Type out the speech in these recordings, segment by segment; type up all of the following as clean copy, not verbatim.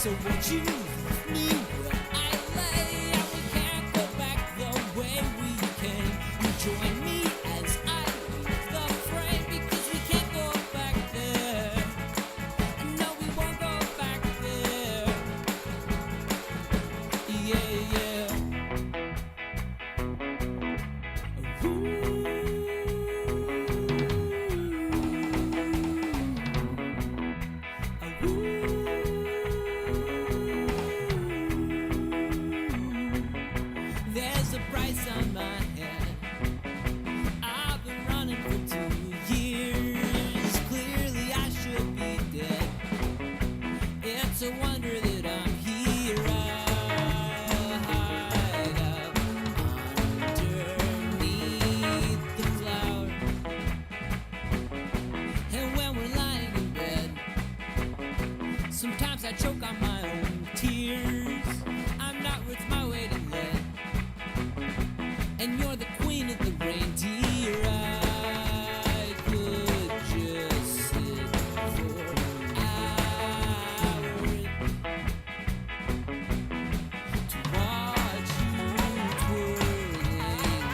So won't you leave me where I lay? And we can't go back the way we came. You join me as I leave the frame, because we can't go back there. No, we won't go back there. Yeah, yeah. There's a price on my head. I've been running for 2 years. Clearly I should be dead. It's a wonder that I'm here. I hide up underneath the flower. And when we're lying in bed, sometimes I choke on my own tears. I'm not worth my weight in lead, and you're the queen of the reindeer. I could just sit for hours to watch you twirling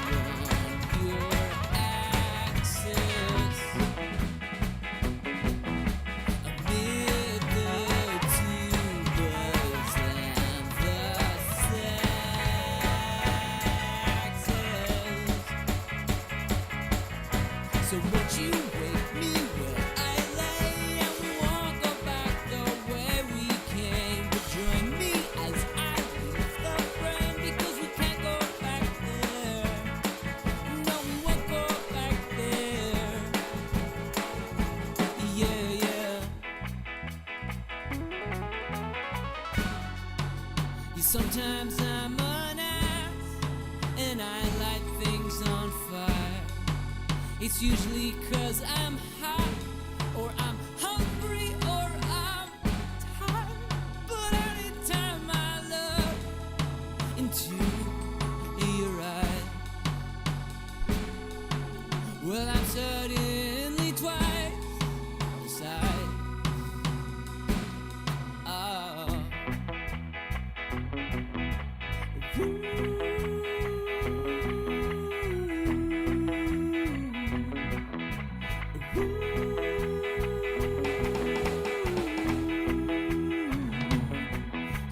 on your axis amid the tubas and the saxes. So won't you wake me where I lay? And we won't go back the way we came. But join me as I leave the frame, because we can't go back there. No, we won't go back there. Yeah, yeah. Sometimes I'm an ass, and I light things on fire. It's usually 'cause I'm hot, or I'm hungry, or I'm tired. But anytime I look into your eyes, well, I'm suddenly twice the size. Oh.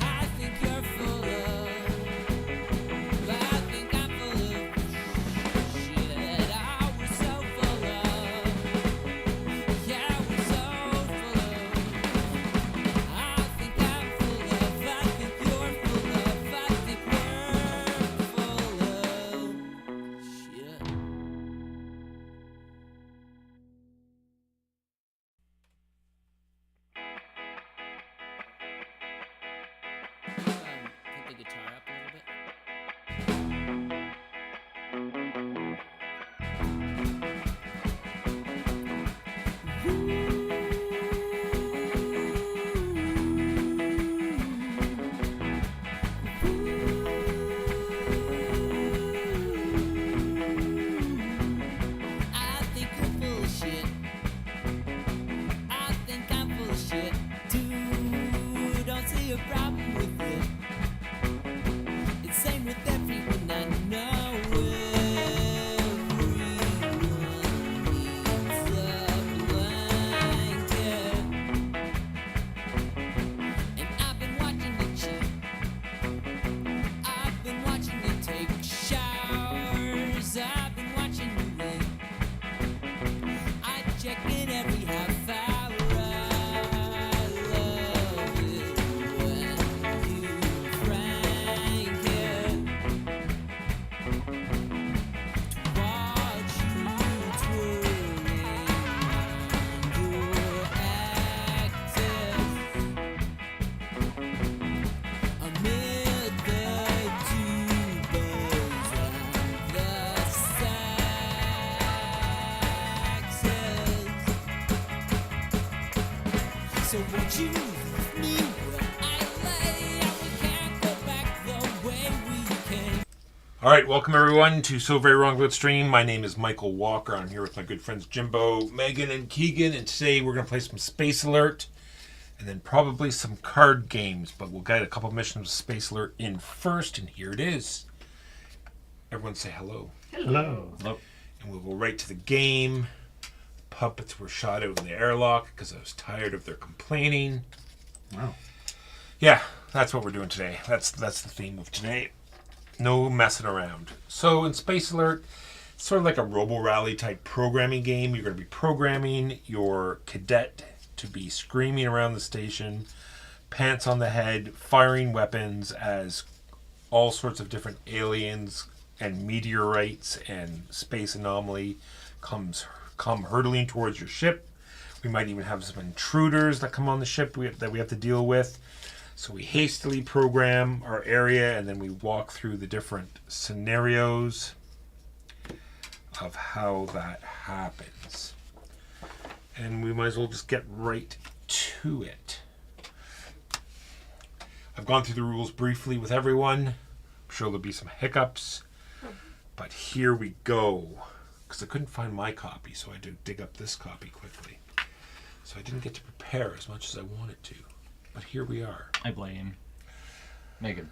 I think you're full of, I think I'm full of shit. I was so full of, yeah, I was so full of. I think I'm full of, I think you're full of, I think we're full of shit. Put the guitar up a little bit. I think you're full of shit. I think I'm full of shit too. Don't see a problem with it. It's same with everyone I know. Everyone needs a blanket. And I've been watching it cheat. I've been watching it take showers. I've been watching you wait. I check it every half hour. I love it when you crank it. To watch you twirling on your axis amid the tubas and the saxes. So won't you leave me where I lay? And we can't go back the way we came. All right, welcome everyone to So Very Wrong About Stream. My name is Michael Walker. I'm here with my good friends Jimbo, Megan, and Keegan, and today we're going to play some Space Alert. and then probably some card games, but we'll get a couple missions of Space Alert in first, and here it is. Everyone say hello. Hello. Hello. And we'll go right to the game. Puppets were shot out in the airlock because I was tired of their complaining. Wow. Yeah, that's what we're doing today. That's the theme of today. No messing around. So in Space Alert, it's sort of like a Robo-Rally type programming game. You're going to be programming your cadet to be screaming around the station, pants on the head, firing weapons as all sorts of different aliens and meteorites and space anomaly come hurtling towards your ship. We might even have some intruders that come on the ship that we have to deal with. So we hastily program our area, and then we walk through the different scenarios of how that happens. And we might as well just get right to it. I've gone through the rules briefly with everyone. I'm sure there'll be some hiccups. But here we go. Because I couldn't find my copy, so I had to dig up this copy quickly. So I didn't get to prepare as much as I wanted to. But here we are. I blame Megan.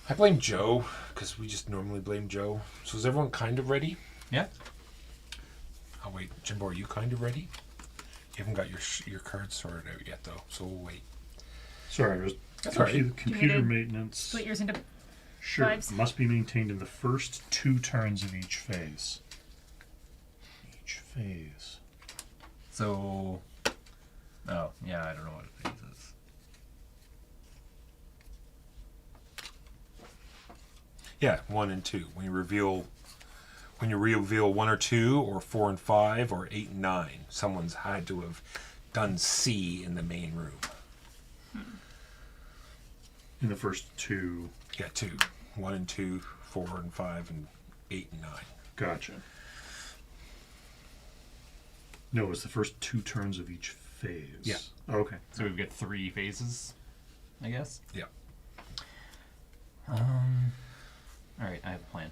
I blame Joe, because we just normally blame Joe. So is everyone kind of ready? Yeah. Oh wait, Jimbo, are you kind of ready? You haven't got your cards sorted out yet, though, so we'll wait. Sorry, there's That's all right. computer maintenance. Split yours into Sure. fives. Must be maintained in the first 2 turns of each phase. Each phase. So, oh yeah, I don't know what it is. Yeah, 1 and 2. When you reveal 1 or 2, or 4 and 5, or 8 and 9, someone's had to have done C in the main room. In the first 2. Yeah, 2. 1 and 2, 4 and 5, and 8 and 9. Gotcha. No, it's the first 2 turns of each phase. Yeah. Oh, okay. So we've got 3 phases, I guess. Yeah. All right, I have a plan.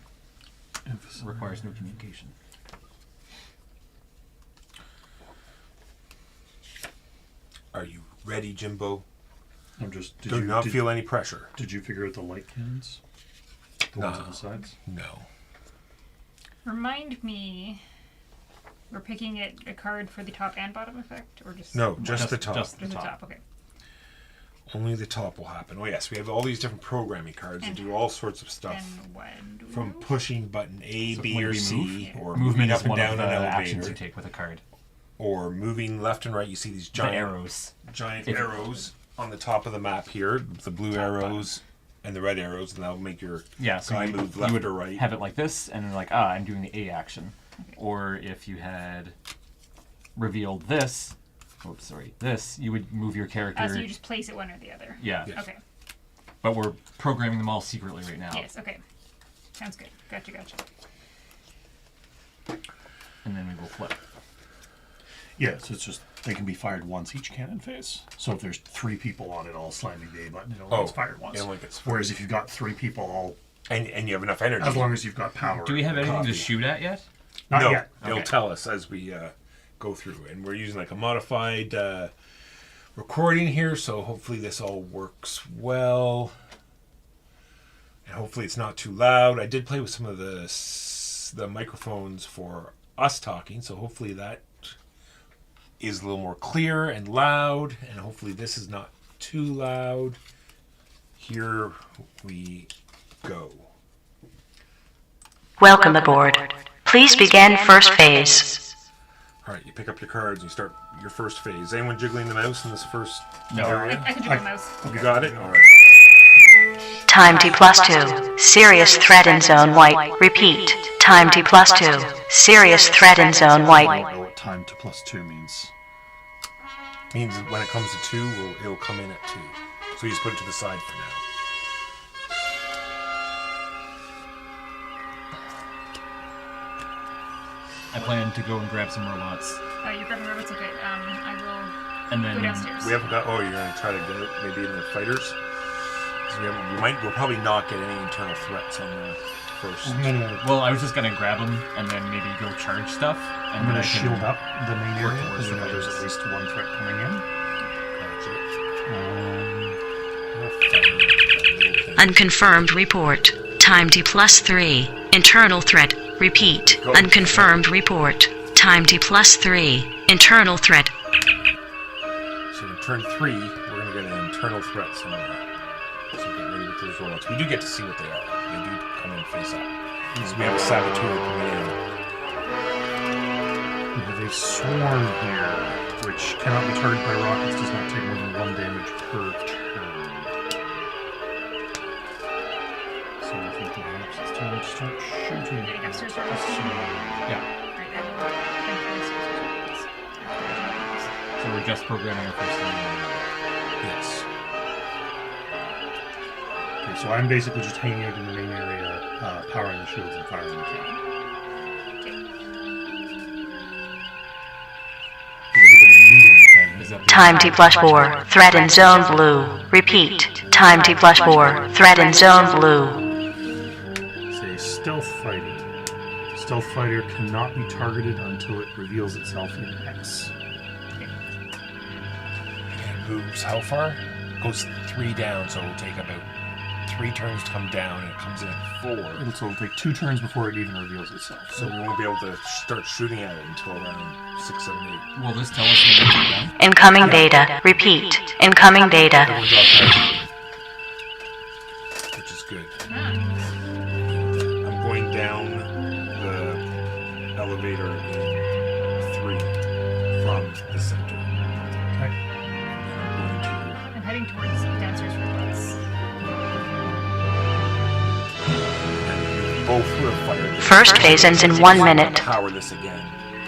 Requires no communication. Are you ready, Jimbo? I'm just. Do not feel any pressure. Did you figure out the light cannons? The ones on the sides? No. Remind me, we're picking a card for the top and bottom effect, or just No, just the top. Just the just the top. top? Okay. Only the top will happen. Oh yes, we have all these different programming cards that do all sorts of stuff. And when do we From move? pushing button A, So B, when or we C, move, or movement moving is up and one down of the an actions you elevator, take with a card. or moving left and right. You see these The giant arrows. giant If- arrows on the top of the map here. The blue arrows and the red arrows, and that'll make your Yeah, so guy you, move you left would or right. have it like this, and then like, I'm doing the A action. Or if you had revealed this, this, you would move your character. So you just place it one or the other. Yeah, Yeah. Okay. but we're programming them all secretly right now. Yes. Okay. Sounds good. Gotcha. And then we will flip. Yeah, so it's just they can be fired once each cannon phase. So if there's 3 people on it all slamming the A button, it only gets fired once. it only gets fired. Whereas if you've got 3 people all, And you have enough energy. as long as you've got power. Do we have anything Copy. to shoot at yet? Not no, yet. it'll Okay. tell us as we go through. And we're using like a modified recording here, so hopefully this all works well. And hopefully it's not too loud. I did play with some of the microphones for us talking, so hopefully that is a little more clear and loud, and hopefully this is not too loud. Here we go. Welcome aboard. Please begin first phase. All right, you pick up your cards and you start your first phase. Anyone jiggling the mouse in this first No. area? I can do the mouse. You got it? All right. Time T+2. Serious threat in zone white. Repeat. Time T+2. Serious threat in zone I white. don't know what time to +2 means. Means when it comes to 2, it'll come in at 2. So you just put it to the side for now. I plan to go and grab some robots. You're grabbing robots. Okay. I And will then go downstairs. We haven't got. Oh, you're gonna try to get it maybe in the fighters. 'Cause we'll probably not get any internal threats on the first. Well, I was just gonna grab them and then maybe go charge stuff. And I'm then going I to can shield up the main work area towards because we the know there's fighters. at least 1 threat coming in. Gotcha. Unconfirmed report. Time D plus 3. Internal threat. Repeat. Unconfirmed report. Time D plus 3. Internal threat. So in turn 3, we're going to get an internal threat somewhere. So get ready with those rollouts. We do get to see what they are. They do come in face up. So we have a saboteur coming in. We have a swarm here, which cannot be targeted by rockets, does not take more than 1 damage per turn. So I think perhaps it's time to start shooting. Getting upstairs or Yeah. So we're just programming our first thing. Yes. Okay, so I'm basically just hanging out in the main area, powering the shields and firing the cannon. Does anybody need anything? Is that Time T plus 4. Threat in zone blue. Repeat. Time T plus 4. Threat in zone blue. Say stealth fighter. Stealth fighter cannot be targeted until it reveals itself in X. And it moves how far? Goes 3 down, so it'll take about 3 turns to come down, and it comes in at 4. It'll take 2 turns before it even reveals itself. So we won't be able to start shooting at it until around 6, 7, 8. Will this tell us when it's done? Incoming data. Repeat. Incoming data. Everyone's off target, which is good. I'm going down the elevator in 3 from the center. Okay. And I'm going to I'm heading towards downstairs for the bus. both would have fired. First phase ends in 1 minute. Power this again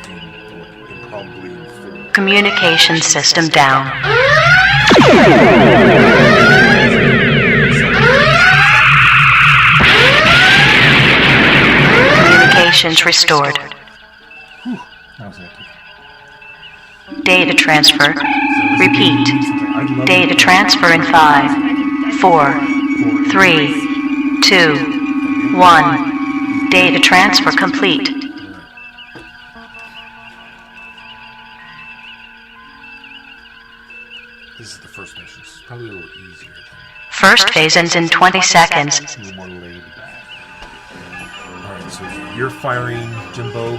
in probably in 4. Communication system down. Communications restored. That was epic. Data transfer. Repeat. Data transfer in 5, 4, 3, 2, 1. Data transfer complete. This is the first mission. It's probably a little easier. First phase ends in 20 seconds. A little more laid back. Alright, so you're firing, Jimbo.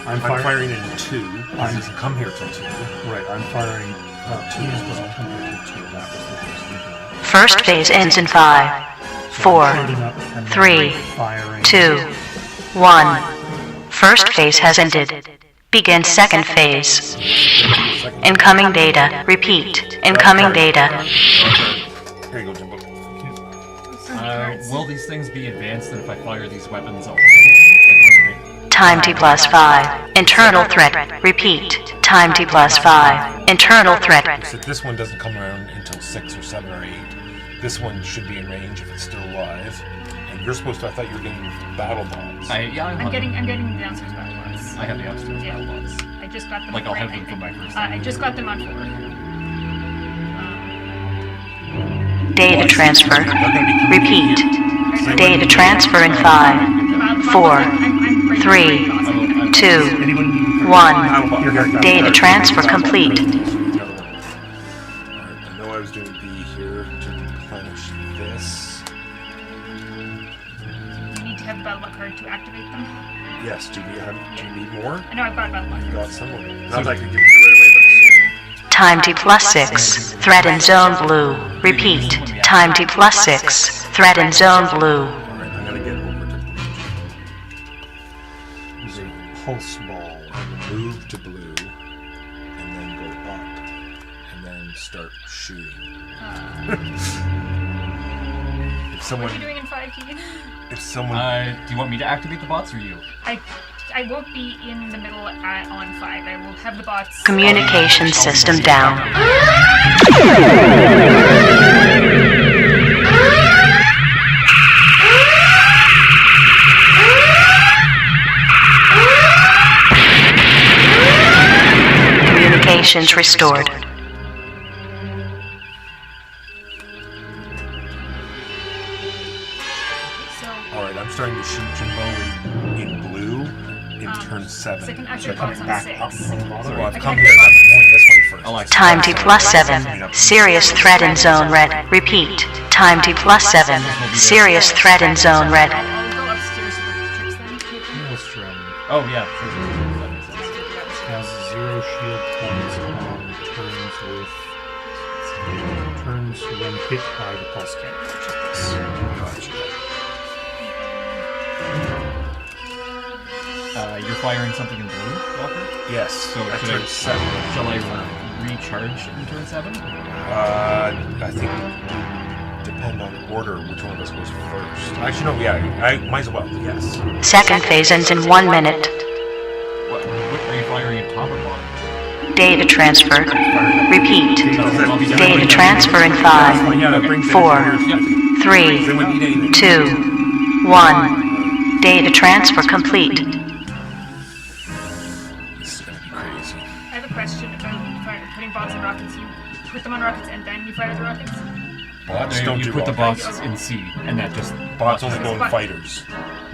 I'm firing in 2. It doesn't come here till 2. Right, I'm firing 2 as well. Come here till 2. That was the first thing. First phase ends in 5, 4, 3, 2, 1. First phase has ended. Begin second phase. Incoming data. Repeat. Incoming data. Here you go, Jimbo. Will these things be advanced and if I fire these weapons all the time? Time T plus 5. Internal threat. Repeat. Time T plus 5. Internal threat. So this one doesn't come around until 6 or 7 or 8. This one should be in range if it's still alive. And you're supposed to, I thought you were getting battle bombs. I'm getting the downstairs battle bots. I have the upstairs Yeah. battle bots. I just got them. Like, I'll for- have them for my first I just got them on 4. Data transfer. Repeat. Data transfer in 5, 4, 3, 2, 1. Data transfer complete. Alright, I know I was doing B here to replenish this. You need to have the battle bot card to activate them. Yes, do you need more? I know I've got a battle bot You card. got some of them. Not that I can give you right away, but soon. Time T plus 6. Threat in zone blue. Repeat. Time T plus 6. Threat in zone blue. Alright, I'm gonna get over to blue. There's a pulse ball. Move to blue, and then go up, and then start shooting. If What someone, are you doing in 5, Keegan? if someone, Do you want me to activate the bots or you? I won't be in the middle on 5. I will have the bots. Communication system down. Communications restored. So alright, I'm starting to shoot Jimbo in blue in turn 7. second So active coming bots on back 6. up from the bottom. So I've I come can here, I'm activate going this way first. Alexa. Time T plus 7. Serious threat in zone red. Repeat. Time T plus 7. Serious threat in zone red. I'll go upstairs with the tricks then. Maelstrom Oh yeah. Sure. That makes sense. has 0 shield points on turns when hit by the pulse cannon. You're firing something in blue, Walker? Yes. So at should turn I- 7. Shall I recharge in turn 7? I think depend on order which one of us goes first. Actually, no. Yeah, I might as well. Yes. Second phase ends in 1 minute. What are you firing at top or bottom? Data transfer. Repeat. I'll be Data transfer in 5, 4, 3, They would need anything. 2, 1. Data transfer complete. This is gonna be crazy. I have a question about putting bots on rockets. You put them on rockets and then you fire the rockets? Bots No, don't you do put the rockets. bots in C, and that just Bots only go in But- fighters.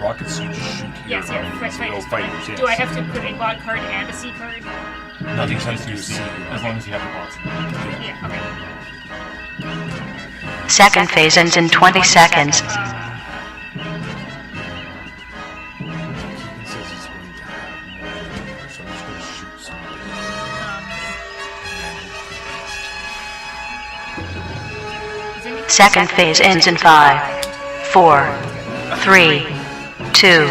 Rockets you just shoot here. Yes, yeah, So fighters. fighters, yes. Do I have to put a bot card and a C card? Nothing has to do with C. as long as you have the bots. Yeah, okay. Second phase ends in 20 seconds. It says it's going to have more, so I'm just going to shoot something. Second phase ends in 5, 4, 3, 2,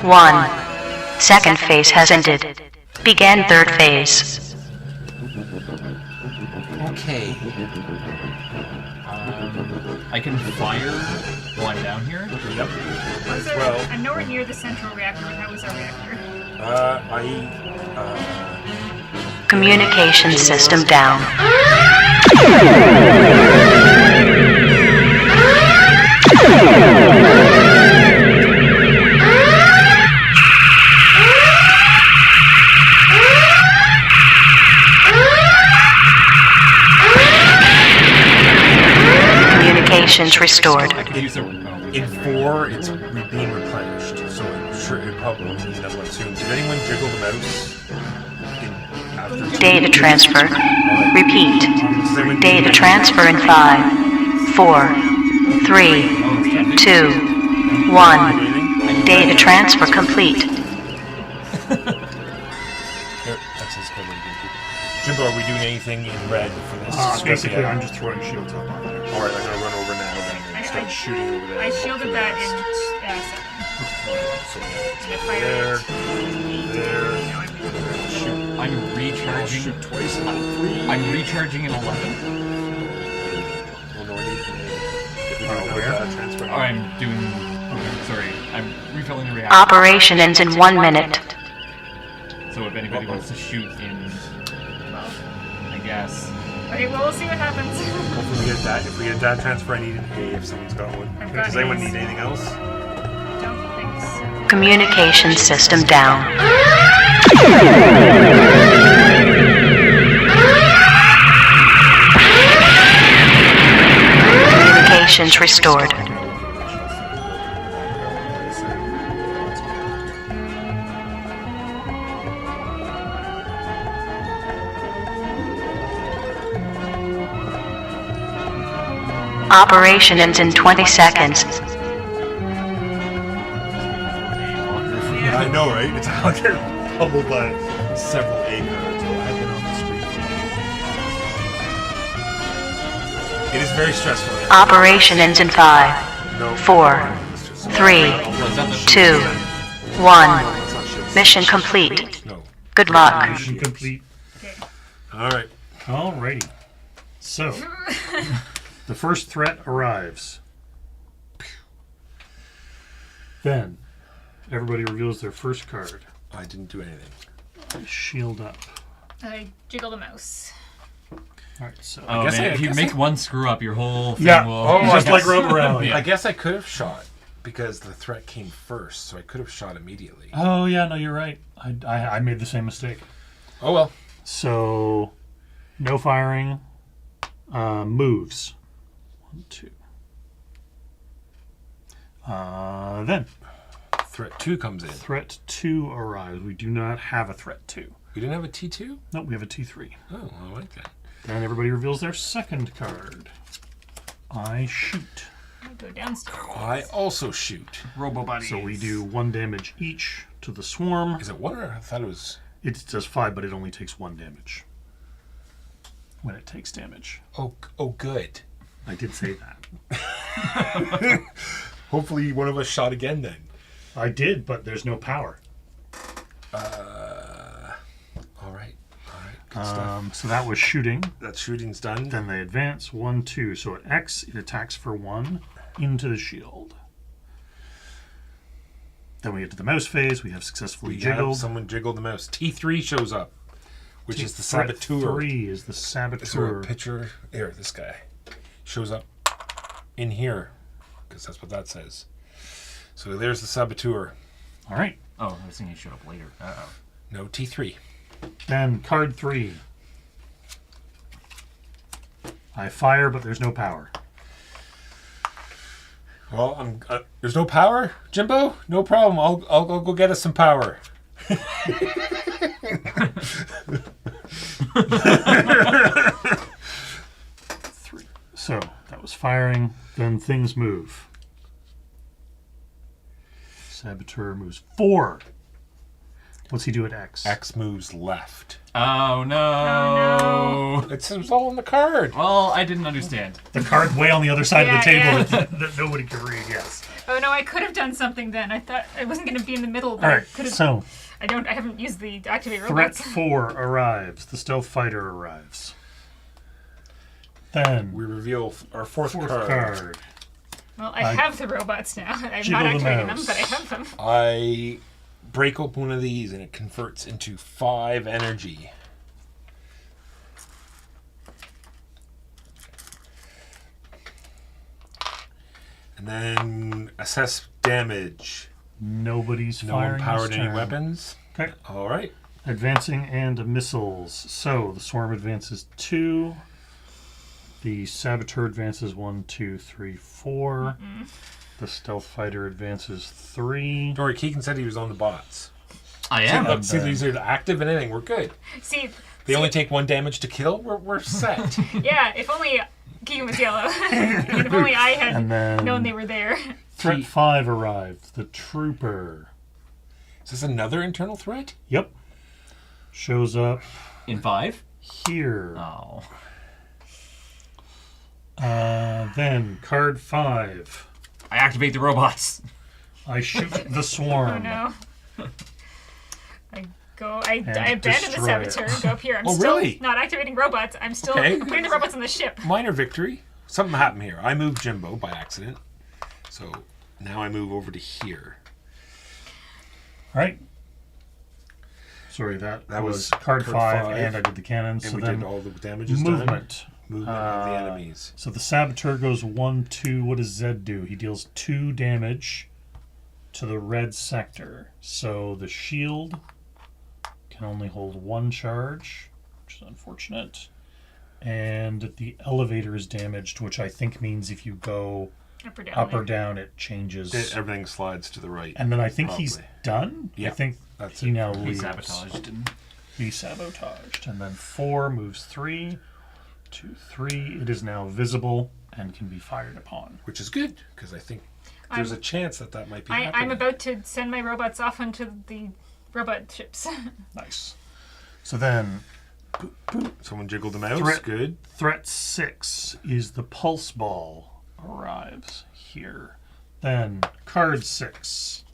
1. Second phase has ended. Begin third phase. Okay. I can fire while I'm down here. Yep. Well, I'm nowhere near the central reactor, but that was our reactor. Communication system down. Communications restored. I could use a. In 4, it's being replenished, so it probably will need another one soon. Did anyone jiggle the mouse? After Data transfer. Repeat. Data transfer in 5, 4, 3, 2, 1. Data transfer complete. Here, that's his code again. Jimbo, are we doing anything in red for this? Basically, I'm just throwing shields up on there. Alright, I'm gonna run over now and start shooting over there. I shielded that in 7. There, there. Shoot. I'm I'll recharging. shoot twice in 3. I'm recharging in 11. Well, no, I need if we do another where? transfer. Oh, I'm doing. Sorry, I'm refilling the reactor. Operation ends in 1 minute. So if anybody wants to shoot in, I guess. Okay, well, we'll see what happens. Hopefully we get that. If we get that transfer, I need an A if someone's got one. I've got Does anyone A's. need anything else? Don't think so. Communication system down. Communications restored. Operation ends in 20 seconds. Yeah, I know, right? It's out there pummeled by several A cards. Well, I've been on the screen. It is very stressful. Operation ends in 5, No. 4, 3, 2, 1. Mission complete. No. Good luck. Mission complete. Okay. All right. Alrighty. So, the first threat arrives. Then, everybody reveals their first card. I didn't do anything. Shield up. I jiggle the mouse. Alright, so. Oh guess man, I- if I you guess make I- one screw up, your whole thing Yeah, will. just like Robo Rally. Yeah. I guess I could have shot because the threat came first, so I could have shot immediately. Oh, yeah, no, you're right. I made the same mistake. Oh well. So, no firing. Moves. 1, 2. Then, Threat 2 comes in. threat 2 arrives. We do not have a threat 2. We didn't have a T2? Nope, we have a T3. Oh, I like that. Then everybody reveals their second card. I shoot. I'll go downstairs. I also shoot. Robo buddies. So we do 1 damage each to the swarm. Is it 1 or I thought it was... It does 5, but it only takes 1 damage. When it takes damage. Oh, good. I did say that. Hopefully one of us shot again then. I did, but there's no power. All right. Good stuff. So that was shooting. That shooting's done. Then they advance 1, 2. So at X, it attacks for 1 into the shield. Then we get to the mouse phase. We have successfully jiggled. Someone jiggled the mouse. T3 shows up, which is the Threat saboteur. 3 is the Is there saboteur. a picture? Here, this guy shows up in here, because that's what that says. So there's the saboteur. All right. Oh, I was thinking he showed up later. Uh-oh. No, T3. Then card 3. I fire, but there's no power. Well, there's no power, Jimbo. No problem. I'll go get us some power. So that was firing. Then things move. Saboteur moves 4. What's he do at X? X moves left. Oh no! Oh, It's all on the card. Well, I didn't understand. The card way on the other side of the Yeah, table that nobody can read. Yes. Oh no, I could have done something then. I thought I wasn't going to be in the middle, but All I right. could have. So I haven't used the activate threat robots. 4 arrives. The stealth fighter arrives. Then We reveal our fourth fourth card. card. Well, I have the robots now. I'm Jiggle not the activating them, mouse. but I have them. I break open one of these and it converts into 5 energy. And then assess damage. Nobody's No one firing. powered this any turn. weapons. Okay. All right. Advancing and missiles. So the swarm advances 2. The saboteur advances 1, 2, 3, 4. The stealth fighter advances 3. Don't worry, Keegan said he was on the bots. I am. Look, see, these are active and anything. We're good. See, They only take 1 damage to kill. We're set. yeah, if only Keegan was yellow. And if only I had And then known they were there. threat 5 arrived. The trooper. Is this another internal threat? Yep. Shows up In 5? here. Oh. Then card 5. I activate the robots. I shoot the Oh swarm. no. I And abandon the destroy saboteur it. and go up here. I'm Oh, still really? not activating robots. I'm still Okay. putting the robots on the ship. Minor victory. Something happened here. I moved Jimbo by accident. So now I move over to here. All right. Sorry, that That was was card card 5, five. and I did the cannons. And So we then did all the damages done. movement. Movement of the enemies. So the saboteur goes 1, 2. What does Zed do? He deals 2 damage to the red sector. So the shield can only hold 1 charge, which is unfortunate. And the elevator is damaged, which I think means if you go Up or down. up or down, it changes. Everything slides to the right. And then I think he's Probably. done. Yeah, I think that's he it. now He leaves. sabotaged and He sabotaged. And then 4 moves 3, 2, 3. It is now visible and can be fired upon. Which is good, because I think there's a chance that might be happening. I'm about to send my robots off onto the robot ships. Nice. So then, Someone jiggled the mouse. Threat. Good. threat 6 is the pulse ball arrives here. Then, card 6.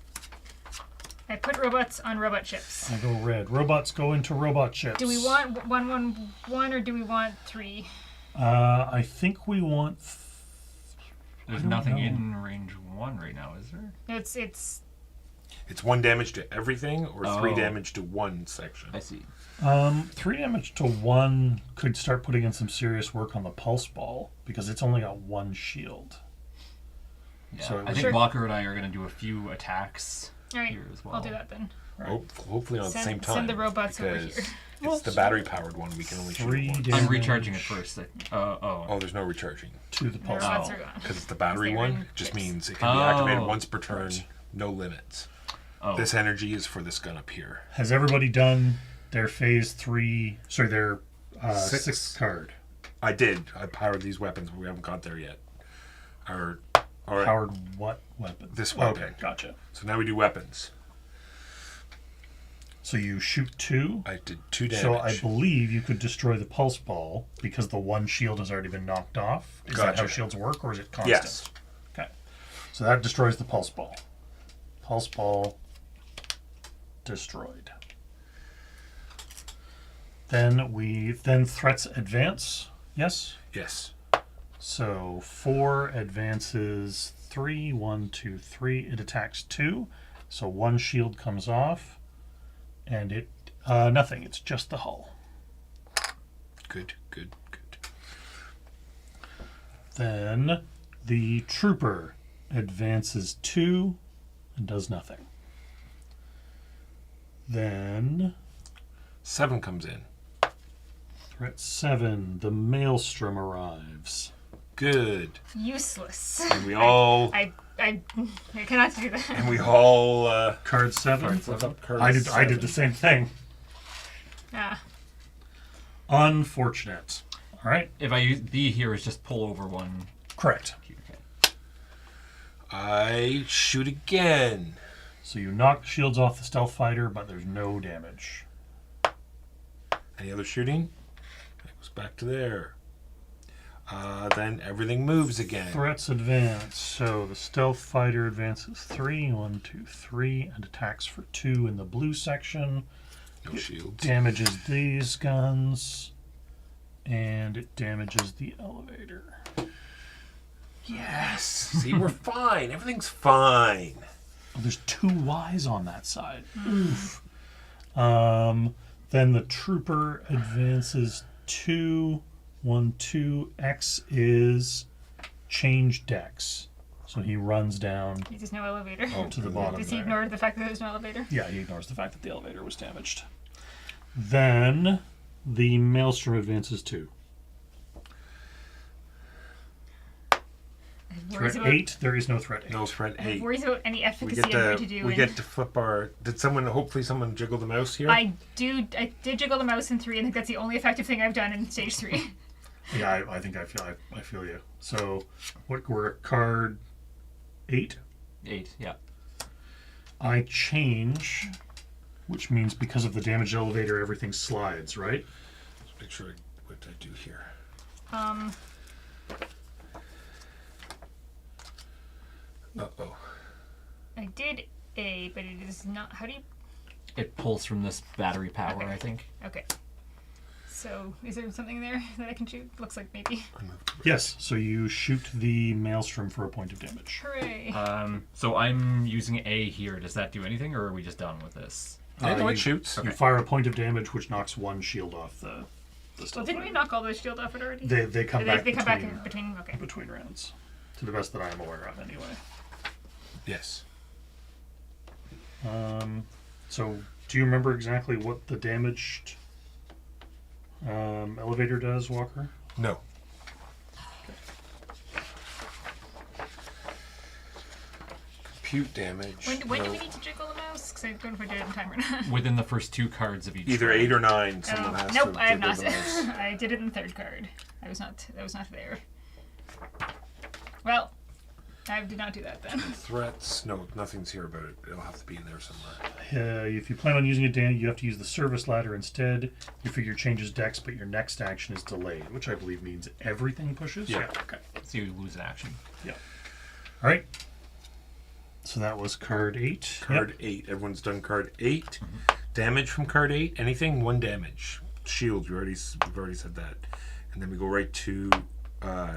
I put robots on robot ships. I go red. Robots go into robot ships. Do we want 1-1-1 or do we want 3? I think we want... there's don't nothing know. in range 1 right now, is there? It's It's 1 damage to everything, or 3 Oh. damage to 1 section. I see. 3 damage to 1 could start putting in some serious work on the pulse ball, because it's only got 1 shield. Yeah. So it I was- think Sure. Walker and I are going to do a few attacks all right. here as well. I'll do that then. Hopefully on the same time. Send the robots over because here. It's the battery-powered one. We can only shoot 3 it once. damage I'm recharging it first. Oh, there's no recharging. to the The pulse robots ball. are gone. Because it's the battery They're one. in It just chips. means it can be activated Oh. once per turn, no limits. Oh. This energy is for this gun up here. Has everybody done Their phase 3. Sorry, their Six. sixth card. I did. I powered these weapons, but we haven't got there yet. All right. Powered what weapon? This weapon. Okay, gotcha. So now we do weapons. So you shoot 2. I did 2 damage. So I believe you could destroy the pulse ball because the one shield has already been knocked off. Is that how Gotcha. shields work, or is it constant? Yes. Okay. So that destroys the pulse ball. Pulse ball destroyed. Then threats advance. Yes. Yes. So 4 advances 3. 1, 2, 3. It attacks 2. So 1 shield comes off, and it nothing. It's just the hull. Good. Then the trooper advances 2 and does nothing. Then 7 comes in. threat 7, the maelstrom arrives. Good. Useless. And we all I cannot do that. and we all Card 7. what's up, Curtis? I did the same thing. Ah. Unfortunate. All right. If I use B here is just pull over one. Correct. Okay. I shoot again. So you knock the shields off the stealth fighter, but there's no damage. Any other shooting? It goes back to there. Then everything moves again. Threats advance. So the stealth fighter advances 3. 1, 2, 3, and attacks for 2 in the blue section. No shields. Damages these guns, and it damages the elevator. Yes. See, we're fine. Everything's fine. Oh, there's 2 Ys on that side. Oof. Then the trooper advances 2. 1, 2. X is change dex. So he runs down There's no elevator. to the bottom Does he there. ignore the fact that there's no elevator? Yeah, he ignores the fact that the elevator was damaged. Then the maelstrom advances 2. Threat 8. There is no threat 8. No threat I have 8. worries about any We efficacy get I'm going to to do. we and get to flip our. Hopefully someone jiggle the mouse here. I did jiggle the mouse in 3. I think that's the only effective thing I've done in stage 3. Yeah, I think I feel you. So we're at card 8. 8, yeah. I change, which means because of the damaged elevator, everything slides, right? Let's make sure what I do here. Uh-oh. I did A, but it is not. How do you? It pulls from this battery power, Okay. I think. Okay. So, is there something there that I can shoot? Looks like maybe. Yes. So you shoot the maelstrom for a point of damage. Hooray! So I'm using A here. Does that do anything, or are we just done with this? No, you- it shoots. You fire a point of damage, which knocks 1 shield off the Well, stealth didn't we fighter. knock all the shield off it already? They come back. They come back between- in between. Okay. between rounds, to the best that I am aware of, anyway. Yes. So, do you remember exactly what the damaged elevator does, Walker? No. Compute damage. When do no. we need to jiggle the mouse? Because I don't know if I did it in time or not. Within the first 2 cards of each. Either round. 8 or 9. Someone has nope, to I have jiggle not. the mouse. I did it in the 3rd card. I was not there. Well, I did not do that then. Threats. No, nothing's here about it. It'll have to be in there somewhere. If you plan on using it, Dan, you have to use the service ladder instead. Your figure changes dex, but your next action is delayed, which I believe means everything pushes. Yeah. Okay. So you lose an action. Yeah. All right. So that was card 8. Card 8. Everyone's done card 8. Damage from card 8. Anything 1 damage. Shields. We've already said that. And then we go right to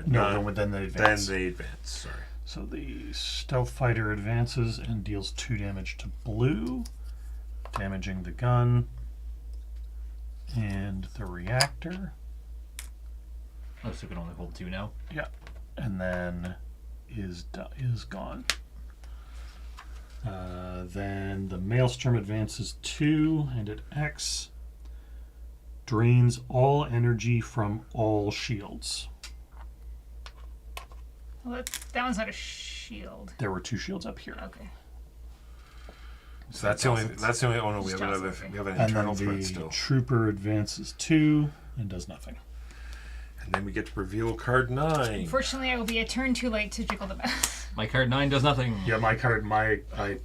No, then they advance. Then they advance. Sorry. So the stealth fighter advances and deals 2 damage to blue, damaging the gun and the reactor. Oh, so we can only hold 2 now. Yeah, and then is gone. Then the maelstrom advances 2, and at X drains all energy from all shields. Well, that one's not a shield. There were 2 shields up here. Okay. So that's the only. That's the only. Oh no, we have Just another. jostles, We have an And then internal threat the still. trooper advances 2 and does nothing. And then we get to reveal card 9. Unfortunately, I will be a turn too late to jiggle the mouse. My card 9 does nothing. Yeah, I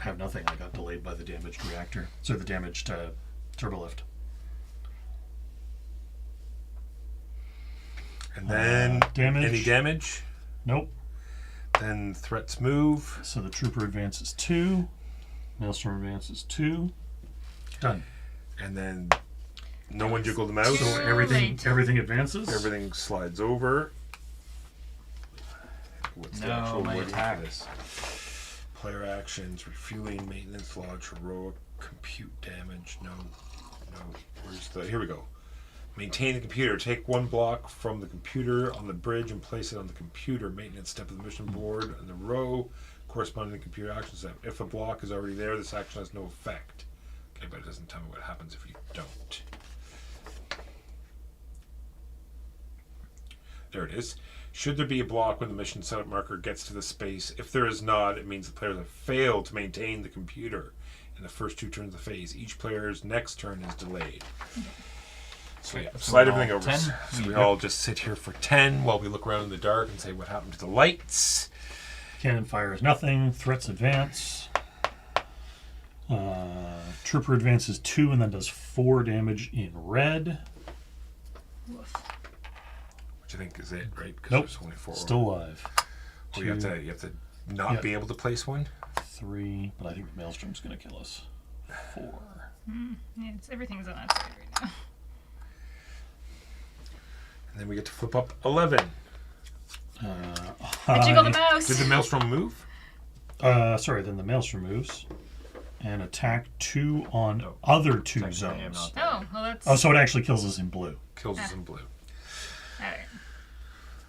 have nothing. I got delayed by the damaged reactor. So the damaged turbolift. And then damage. any damage. Nope. Then threats move. So the trooper advances 2. Maelstrom advances 2. Done. And then no one jiggled the mouse. Too So Everything advances. everything slides over. What's the No, actual my wording for attack. this? Player actions, refueling, maintenance, lodge, heroic, compute damage. No. Where's the? Here we go. Maintain the computer. Take 1 block from the computer on the bridge and place it on the computer. Maintenance step of the mission board in the row corresponding to the computer action step. If a block is already there, this action has no effect. Okay, but it doesn't tell me what happens if you don't. There it is. Should there be a block when the mission setup marker gets to the space? If there is not, it means the players have failed to maintain the computer in the first 2 turns of the phase. Each player's next turn is delayed. So yeah, slide everything over. 10? So we all just sit here for 10 while we look around in the dark and say what happened to the lights. Cannon fires nothing. Threats advance. Trooper advances 2 and then does 4 damage in red. Woof. Which I think is it, right? 'Cause Nope. there's only 4. Still alive. Oh, you have to not Yeah. be able to place one. 3, but I think Maelstrom's going to kill us. 4. Yeah, everything's on that side right now. And then we get to flip up 11. I jiggle the mouse. Did the maelstrom move? Sorry, then the Maelstrom moves and attack 2 on other 2 Technically, I'm zones. not. Oh, well, that's. Oh, so it actually kills us in blue. Kills us in blue. Alright.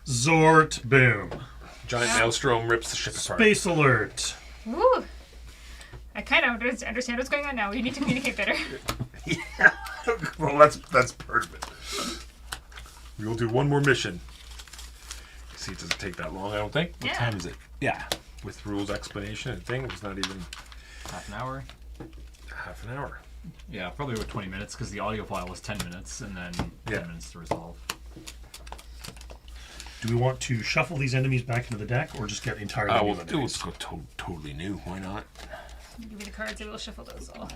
Zort, boom. Giant maelstrom rips the ship apart. Space alert. Woo! I kind of understand what's going on now. We need to communicate better. Well, that's part of it. We will do one more mission. See, it doesn't take that long, I don't think. What Yeah. time is it? Yeah. With rules explanation and thing, it's not even Half an hour. half an hour. Yeah, probably about 20 minutes because the audio file was 10 minutes and then 10 minutes to resolve. Do we want to shuffle these enemies back into the deck or just get entirely new Let's enemies? go totally new. Why not? Give me the cards, I will shuffle those all.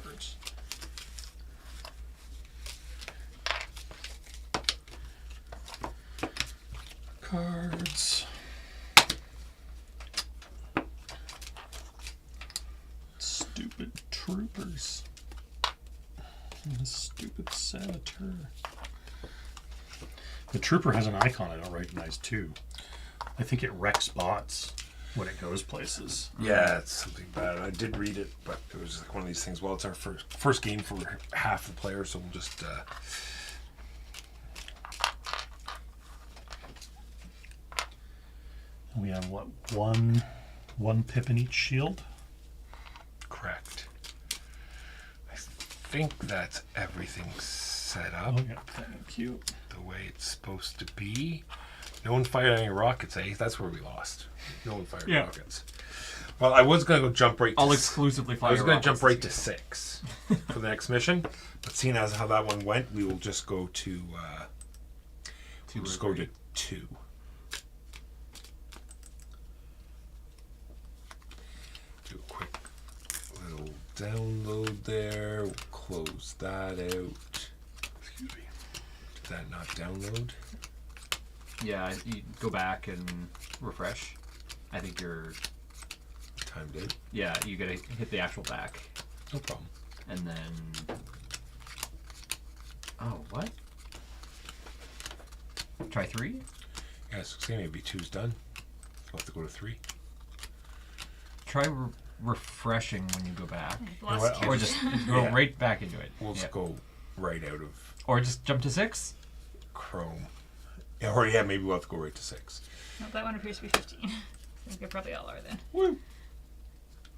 Cards. Cards. Stupid troopers. And a stupid saboteur. The trooper has an icon I don't recognize too. I think it wrecks bots when it goes places. Yeah, it's something bad. I did read it, but it was like one of these things. Well, it's our first game for half the players, so we'll just. We have what, one pip in each shield? Correct. I think that's everything set up Oh yeah, thank you. the way it's supposed to be. No one fired any rockets, eh? That's where we lost. No one fired Yeah. rockets. Well, I was going to go jump right to I'll exclusively fire I was going to rockets jump right this to 6 for the next mission, but seeing as how that one went, we will just go to Two we'll just or go three. to 2. Do a quick little download there. We'll close that out. Excuse me. Did that not download? Yeah, you go back and refresh. I think you're. Time did. Yeah, you gotta hit the actual back. No problem. And then. Oh, what? Try 3? Yeah, so say maybe 2's done. We'll have to go to 3. Try refreshing when you go back. Lost what? count. Or just go Yeah. right back into it. We'll Yeah. just go right out of Or just jump to 6? Chrome. Yeah, or yeah, maybe we'll have to go right to 6. No, that one appears to be 15. I think they probably all are then. Woo!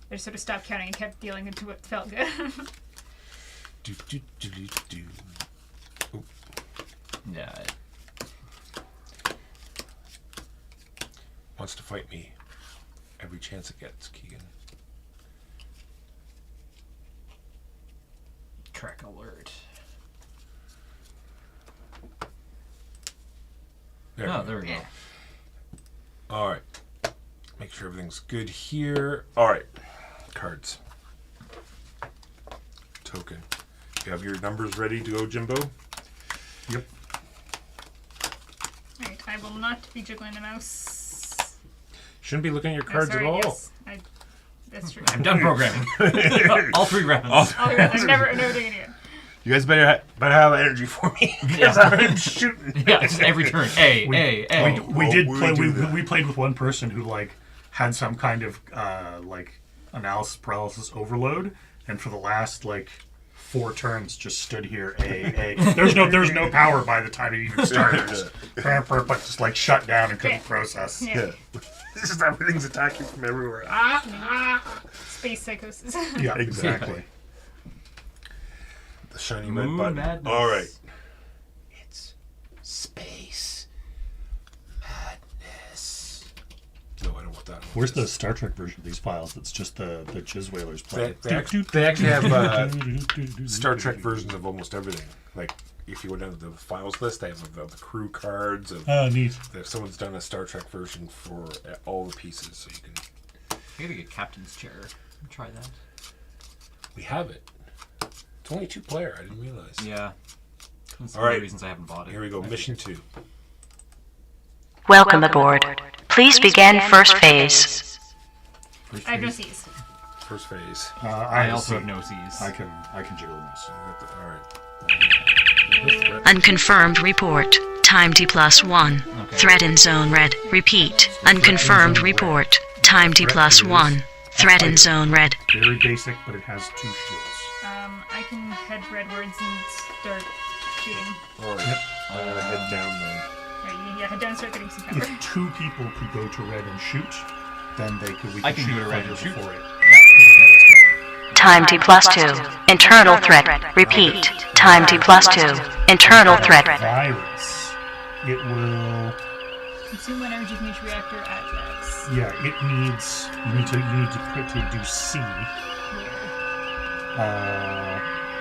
I just sort of stopped counting and kept dealing into what felt good. Do, do, do, do, do. Oop. Yeah. Wants to fight me every chance it gets, Keegan. Track alert. There. There we go. All right. Make sure everything's good here. All right. Cards. Token. You have your numbers ready to go, Jimbo? Yep. Alright, I will not be jiggling the mouse. Shouldn't be looking at your Oh, cards sorry, at all. yes. That's true. I'm done programming. All 3 rounds. I'm never doing it again. You guys better have energy for me because I'm shooting. Yeah, just every turn. A. We did we play. do that. We played with one person who like had some kind of like analysis paralysis overload, and for the last like 4 turns just stood here. There's no power by the time it even started. But just like shut down and couldn't process. Yeah. This is everything's attacking from everywhere. Space psychosis. Yeah, exactly. The shiny red Moon button. madness. All right. It's space madness. No, I don't want that. Where's the Star Trek version of these files? That's just the Jizz Whalers play. They actually have Star Trek versions of almost everything. Like, if you go down to the files list, they have the crew cards. Oh, neat. If someone's done a Star Trek version for all the pieces, so you can. I gotta get captain's chair. Try that. We have it. It's only 2-player. I didn't realize. Yeah. That's All one of right. the reasons I haven't bought it. Here we go. Mission 2. Welcome aboard. Please begin first phase. I have no C's. First phase. I also have no C's. I can jiggle the mouse. All right. Unconfirmed report. Time D+1. Threat in zone red. Repeat. Unconfirmed report. Time D+1. Threat in zone red. Very basic, but it has 2 shields. I can head redwards and start shooting. All right. I'm gonna head down then. Right, head down and start getting some cover. If 2 people could go to red and shoot, then we I could can shoot go to red fire and shoot. before it. Yeah. Time D+2. Internal threat. Repeat. Time D+2. Internal threat. Virus. It will. Consume one energy from each reactor at max. Yeah, it needs. You need to do C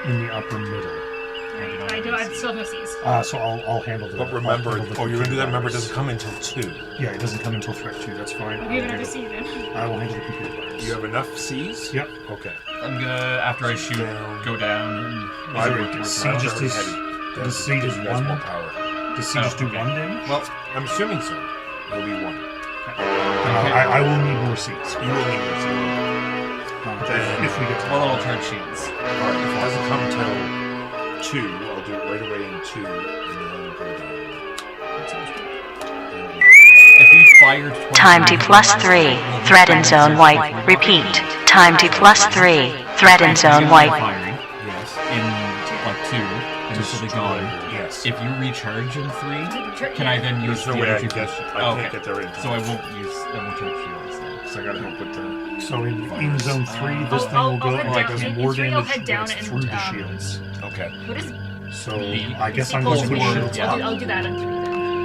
in the upper middle. Right, I still have no C's. So I'll handle the. But remember, I'll handle the you're gonna do that. computer Remember, it virus. doesn't come until 2. Yeah, it doesn't come until threat 2. That's fine. We have another C then. I will handle the computer virus. You have enough C's? Yep. Okay. I'm gonna, after I shoot, go down. I it- would C just does- does C just has more one? power. Does C just do okay. 1 damage? Well, I'm assuming so. It'll be 1. I will need more C's. You will need more C's. If we get to Well, then I'll charge shields. All right. If it doesn't come till 2, I'll do it right away in 2, and then go down. That sounds good. If we fired twice, Time D+3. Threat in zone white. Repeat. Time D+3. Threat in zone white. Firing Yes. in like 2, and this will be gone. Yes. If you recharge in 3, can I then use There's no the way I energy can get. from- I Oh, can't okay. get there in time. So I won't charge shields then. So I gotta help with the. So in zone 3, this thing will go I'll like head does down. more In 3, I'll damage head down when it's and, through the shields. Okay. What is So The- I guess I'm equals going to to put 1? shields Yeah. up. I'll do that in 3 then.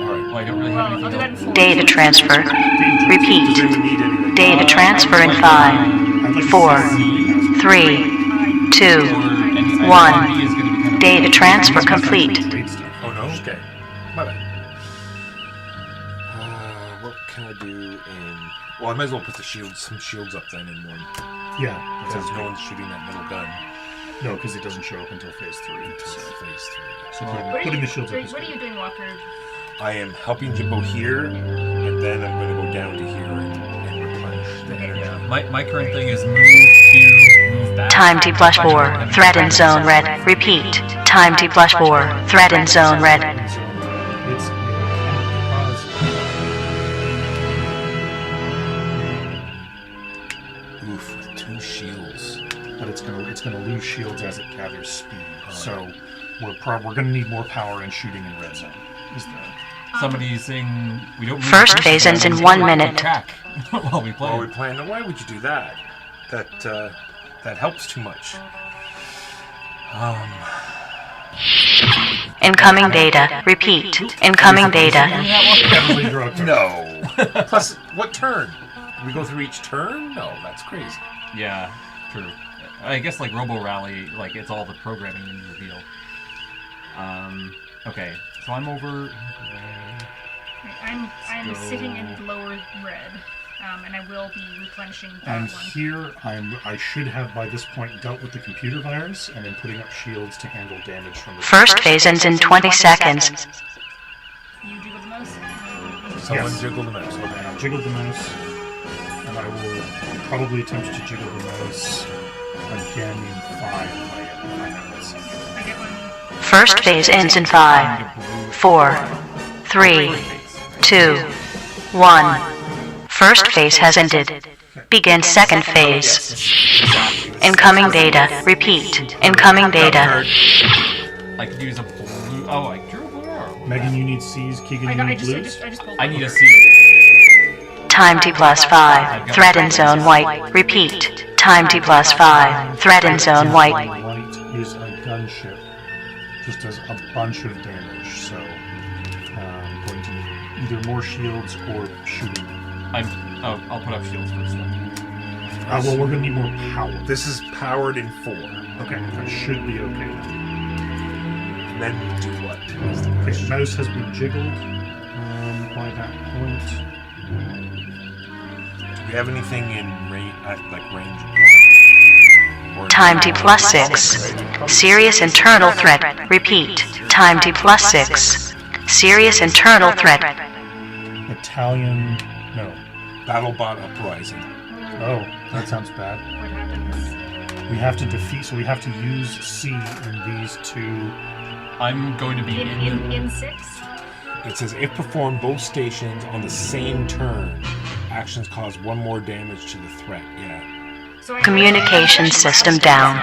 All right. Well, I don't really Well, have I'll do that in anything 4. Data transfer. Then Repeat. we need anything. Data transfer in 5, I'd like to 4, see 3, 2, else. 1. Data transfer complete. trade stuff. Oh no. Okay. My bad. What can I do in? Well, I might as well put some shields up then in 1. Yeah, Because no one's shooting that middle gun no, because it doesn't show up until phase 3. until So, phase 3. so What putting are the you, shields up is what are you good. doing, Walker? I am helping Jimbo here, and then I'm going to go down to here and replenish the energy. Yeah. My current thing is move back. Time D+4. Threat in zone red. Repeat. Time D+4. Threat in zone red. And so it's Oof, with 2 shields. but it's gonna lose shields as it gathers speed. So we're gonna need more power in shooting in red zone. Is the Somebody's saying we don't. First phase ends in 1 minute. Track while we play. While we play. Now, why would you do that? That helps too much. Incoming data. Repeat. Incoming data. heavily drugged? No. Plus, what turn? We go through each turn? No, that's crazy. Yeah, true. I guess like Robo Rally, like it's all the programming in reveal. Okay, so I'm over. I'm sitting in lower red, and I will be replenishing that And one. here, I should have by this point dealt with the computer virus and then putting up shields to handle damage from the. First phase ends in 20 seconds. You jiggle the mouse. Someone Yes. jiggle the mouse. And I'll jiggle the mouse, and I will probably attempt to jiggle the mouse again in 5 if I have this. I get one. First phase ends in 5, 4, 3, 2, 1. First phase has ended. Begin second phase. Incoming data. Repeat. Incoming data. I could use a blue. Oh, I drew a blue arrow. Megan, you need C's. Keegan, I you got. I need just blues. pulled. I need a C. Time T plus 5. Threat in zone white. Repeat. Time T plus 5. Threat in zone white. White is a gunship. Just does a bunch of damage, so going to need either more shields or shooting. I'll put up shields first then. Well, we're going to need more power. This is powered in 4. Okay, that should be okay then. And then do what? Okay, mouse has been jiggled by that point. Do we have anything in range? Or Time T plus 6. Serious internal threat. Repeat. Time T plus 6. Serious internal threat. Italian. No. BattleBot Uprising. Oh, that sounds bad. What happens? We have to defeat, so we have to use C in these two. I'm going to be In 6. It says if performed both stations on the same turn, actions cause 1 more damage to the threat. Yeah. So I Communication system down.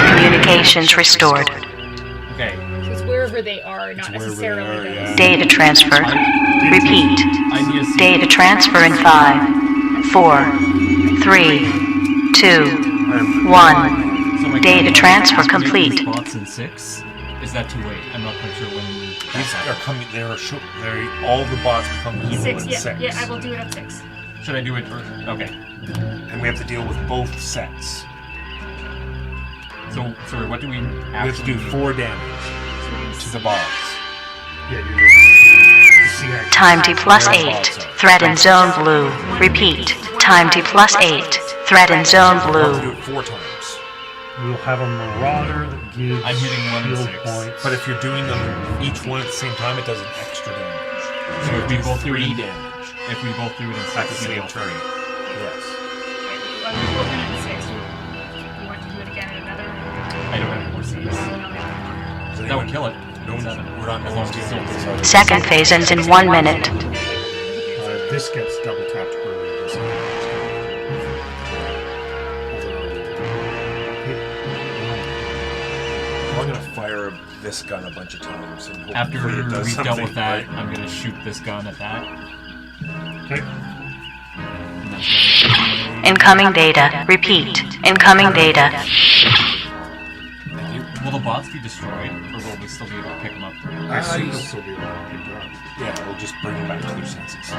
Communications restored. Okay. So it's wherever they are, not wherever necessarily they are, those. yeah. Data transfer. Repeat. I need a C. Data transfer in 5, 4, 3, 2, 1. So my Data God, transfer I have to make complete. these bots in 6. Is that too late? I'm not quite sure when. These are coming. All the bots become evil 6. in Yeah. 6. Yeah. I will do it at 6. Should I do it? Okay. And we have to deal with both sets. So sorry. What do we? We have to do 4 damage to the bots. Yeah, you're doing C action. Time T plus 8. Threat in zone blue. Repeat. Time T plus 8. Threat in zone We have to do blue. it 4 times. We'll have a marauder that gives I'm hitting 1 and shield 6. points. But if you're doing them each one at the same time, it does an extra damage. So if we both do it 3 in, damage if we both do it in at the 6, we same deal turn. 3. Yes. I will open it at 6. You want to do it again at another? I don't have any more C's. Does That would kill it. No one's, 7. we're not As long as it's dealing with still this. Second phase ends in 1 minute. This gets double tapped early. This I'm gonna fire this gun a bunch of times. And After hopefully it does we've dealt something, with that, right? I'm gonna shoot this gun at that. Okay. And that's gonna- Incoming data. Repeat. Incoming data. Thank you. Will the bots be destroyed, or will we still be able to pick them up? I assume they'll still be able to pick it up. Yeah, we'll just bring them back to their senses.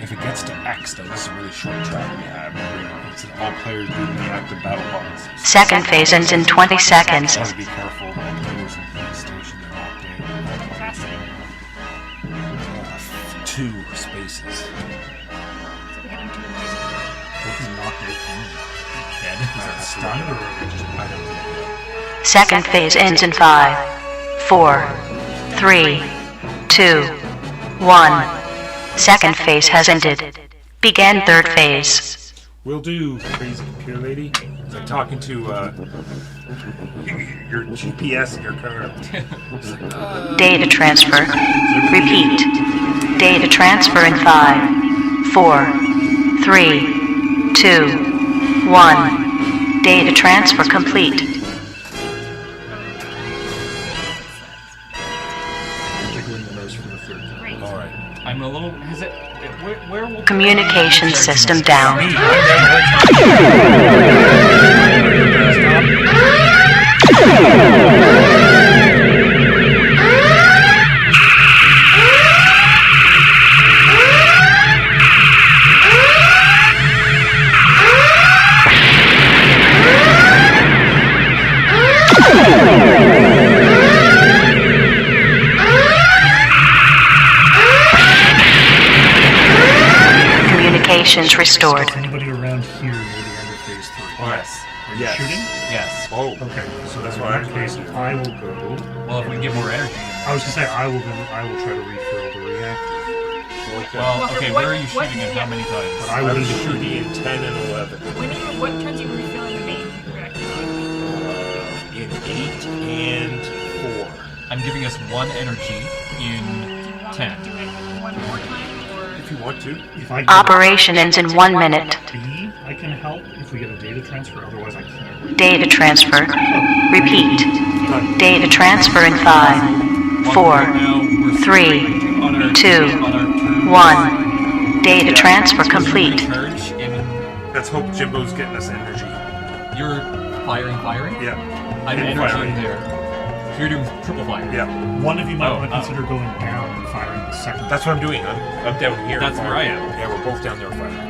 If it gets to X, though, this is a really short track we have. It says all players do the active battle bots. Second phase ends in 20 seconds. Have to be careful. All players in the station are locked in. Capacity. 2 spaces. So we have them What is knocked out? Dead. Is that stunned or are they just I don't know. Second phase ends in 5, 4, 3, 2, 1. Second phase has ended. Begin third phase. Will do, crazy computer lady. It's like talking to your GPS and your car. Data transfer. Repeat. Data transfer in 5, 4, 3, 2, 1. Data transfer complete. jiggling the mouse for the third time? Great. All right. I'm a little. Where will Communication system down. Communications restored. Is anybody around here near the end of phase 3? Yes. Are you Yes. shooting? Yes. Oh. Okay, so That's in what that I'm case, trying to do. I will go. Well, if we get more energy. I was gonna say I will try to refill the reactor, Well, okay, What- where are you what- shooting and how many but times? I I will was be shooting in 10 and 11. What turns you refilling the main reactor? In 8 and 4. I'm giving us 1 energy in Do you want 10. me to do it one more time, or If you want to. If I get Operation ends in 1 minute. B, I can help if we get a data transfer. Otherwise, I can't. Data transfer. Repeat. Data transfer in 5, 4, Now we're 3, on our, 2, on our turn. 1. Data transfer complete. Recharge in. Let's hope Jimbo's getting us energy. You're firing? Yeah. I'm And energy firing. there. So you're doing triple fire. Yeah. One of you might Oh, want to oh. consider going down and firing the second. That's what I'm doing. I'm down here. That's where I am. Yeah, we're both down there fighting.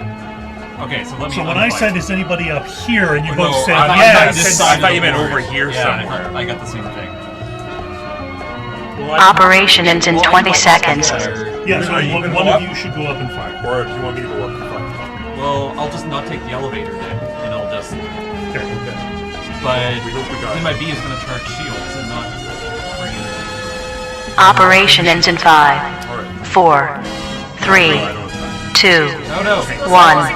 Okay, so let me. So when I unfire. said, is anybody up here, and you both No, said I thought- yes. I thought you meant over here Yeah, somewhere. I got the same thing. Operation ends in 20 seconds. Yeah, so Are you gonna one go of up? you should go up and fire. Or if you want me to go up and fight. Well, I'll just not take the elevator then, and I'll just. Okay. But We hope we got then it. my B is going to charge shields and not bring in. Operation ends in 5, All right. 4, 3, I don't have time. 2, No, no. 1.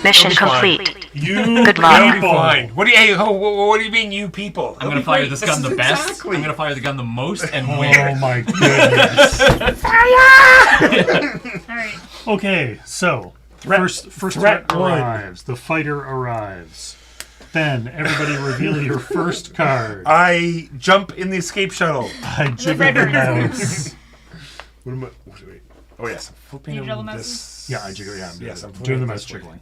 Mission It'll be fine. complete. You Good luck. It'll be people. fine. What do you? Hey, what do you mean, you people? I'm going to fire this gun the best. I'm going to fire the gun the most and win. Oh my goodness. all right? Okay, so first threat one. arrives. The fighter arrives. Then everybody reveal your first card. I jump in the escape shuttle. I jiggle the mouse. What am I? Wait. Oh yes, I'm flipping You juggle on mouses? this. Yeah, I jiggle. Yeah, Yes, I'm doing the flipping mouse this way. jiggling.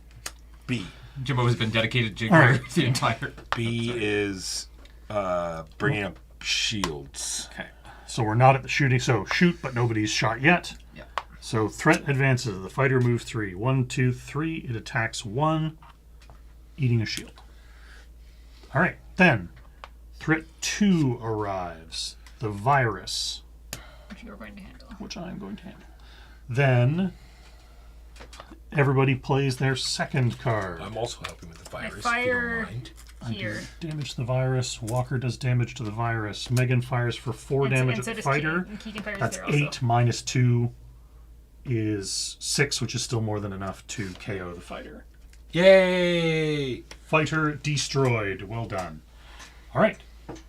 B. Jimbo has been dedicated All jiggler right. the entire. B is bringing up shields. Okay, so we're not at the shooting. So shoot, but nobody's shot yet. Yeah. So threat advances. The fighter moves 3. 1, 2, 3. It attacks 1, eating a shield. All right, then threat 2 arrives. The virus, Which you're going to handle. which I'm going to handle. Then everybody plays their second card. I'm also helping with the virus. fire- If you don't mind. Here. Damage the virus. Walker does damage to the virus. Megan fires for 4 And so- damage and so at the does fighter. Keegan. Keegan fires That's there also. 8 minus 2 is 6, which is still more than enough to KO the fighter. Yay! Fighter destroyed. Well done. All right.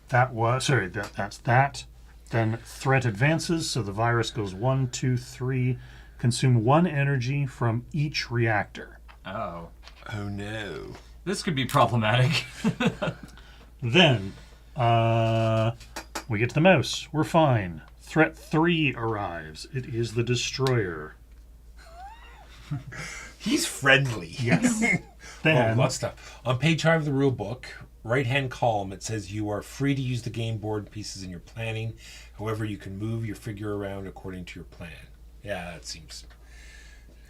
That's that. Then threat advances, so the virus goes 1, 2, 3. Consume 1 energy from each reactor. Oh. Oh no. This could be problematic. Then we get to the mouse. We're fine. Threat 3 arrives. It is the destroyer. He's friendly. Yes. Oh, Then lots of stuff. On page 5 of the rule book, right-hand column, it says you are free to use the game board pieces in your planning. However, you can move your figure around according to your plan. Yeah, that seems...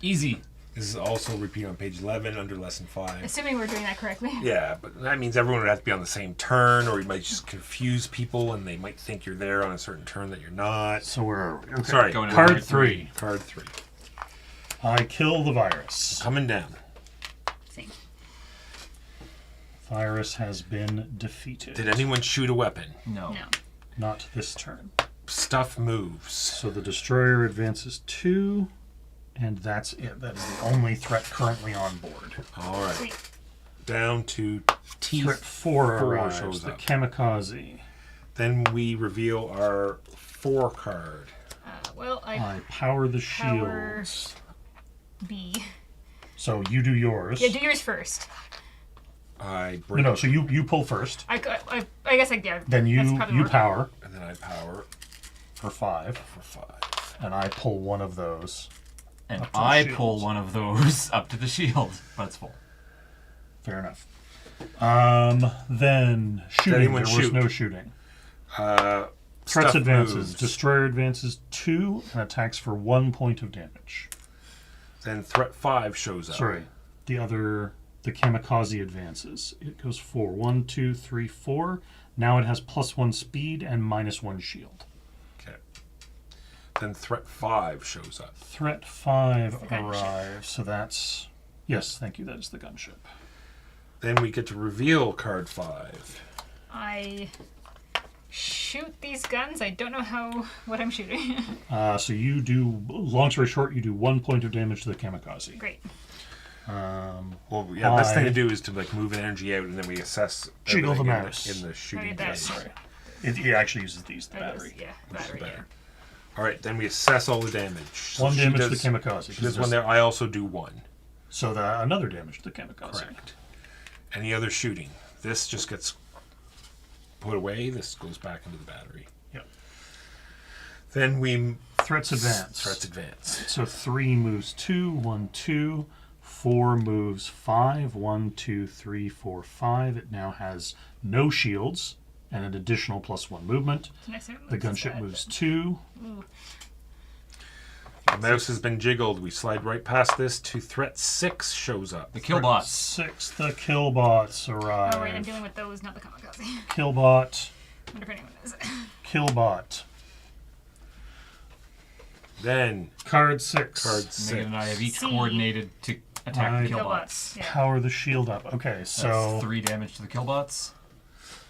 Easy. This is also repeated on page 11 under lesson 5. Assuming we're doing that correctly. Yeah, but that means everyone would have to be on the same turn, or you might just confuse people, and they might think you're there on a certain turn that you're not. so where are we? Okay. Sorry, Going to Card card 3. card 3. I kill the virus. Coming down. Same. Virus has been defeated. Did anyone shoot a weapon? No. No. Not this turn. Stuff moves. So the destroyer advances 2, and that's it. That is the only threat currently on board. All right. Sweet. Down to T. Threat 4 4 arrives. shows The up. kamikaze. Then we reveal our 4 card. Well, I I power the Power- shields. B. So you do yours. Yeah, do yours first. I No, break, no. So you pull first. I guess I yeah. Then that's you probably you more- power and then I power for 5, for 5. and I pull one of those. And Up to the I shield. pull one of those up to the shield, but it's full. Fair enough. Then shooting. anyone There was shoot? no shooting. Threats Threats advances. Destroyer advances 2 and attacks for 1 point of damage. Then threat 5 shows up. Sorry, the kamikaze advances. It goes for 1, 2, 3, 4. Now it has +1 speed and -1 shield. Okay. Then threat 5 shows up. Threat 5 the gunship. arrives, so that's... Yes, thank you, that is the gunship. Then we get to reveal card 5. I shoot these guns. I don't know what I'm shooting. So you do, long story short, you do 1 point of damage to the kamikaze. Great. Well, yeah, best thing to 5. do is to like move energy out, and then we assess Jiggle the everything mouse. in the shooting Okay, that's- phase. Sorry. It actually uses these, the That is- battery. yeah, Which is battery. better. All right, then we assess all the damage. So 1 she damage does, to the kamikaze. She does one there. I also do 1. So another damage to the kamikaze. Correct. Any other shooting? This just gets put away. This goes back into the battery. Yep. Then we Threats advance. Threats advance. So 3 moves 2, 1, 2. 4 moves 5, 1, 2, 3, 4, 5. It now has no shields and an additional +1 movement. Next time, The what's gunship that? moves 2. The mouse has been jiggled. We slide right past this to threat 6 shows up. The killbots. 6, the killbots arrive. Oh, right, I'm dealing with those, not the kamikaze. Killbot, I wonder if anyone is. killbot. Then Card 6. card Megan 6. and I have each C. coordinated to attack I- the killbots. Killbots. Yeah. Power the shield up. Okay, so That's 3 damage to the killbots.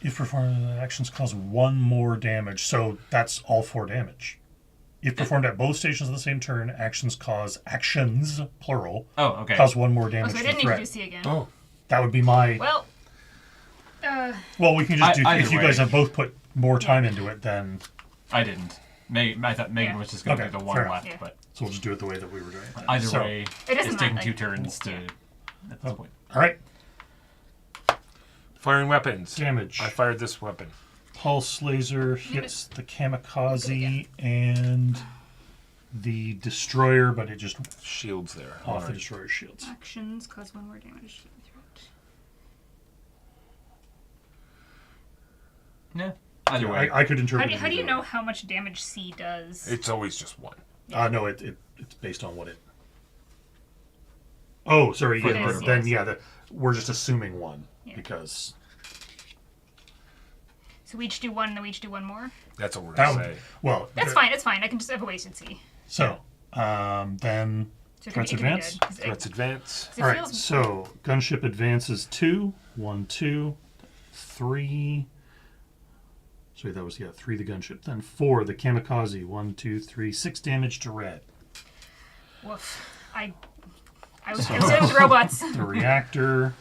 if performed, actions cause 1 more damage. So that's all 4 damage. If performed at both stations of the same turn, actions, plural, Oh, okay. cause 1 more Oh, damage so I to the didn't need to threat. do C again. Oh, That would be my... Well, Well, we can just do... Either If you way. guys have both put more time into it, then... I didn't. I thought Megan Yeah. was just going to Okay, do the one fair left, enough. but So we'll just do it the way that we were doing it. then. either So, way, It doesn't it's taking matter. 2 turns to at this point. All right, firing weapons. damage. I fired this weapon. Pulse laser hits the kamikaze and the destroyer, but it just Shields there. off the Alright. destroyer's shields. actions cause 1 more damage to the threat. Yeah. Either way. I could interpret. How do you either know way. how much damage C does? It's always just 1. No, it's based on what it. Oh, sorry. For Yeah, the then murder. we're just assuming 1 Yeah. because So we each do 1 and then we each do 1 more? That's what we're that going to would, say. well. That's the- fine, it's fine. I can just have a wasted C. So, then So it Threats can be advance? good, 'cause Threats advance. it all right. feels- So gunship advances 2, 1, 2, 3. Sorry, that was 3 the gunship. Then 4 the kamikaze. 1, 2, 3, 6 damage to red. Woof. I was dealing with robots. The reactor,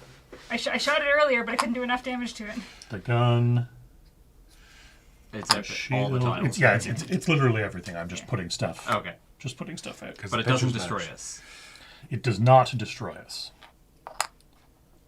I shot it earlier, but I couldn't do enough damage to it. the gun, It's the all the shield. tiles. It's literally everything. I'm just putting stuff. Okay. Just putting stuff out. 'Cause But the it doesn't pictures destroy match. us. It does not destroy us.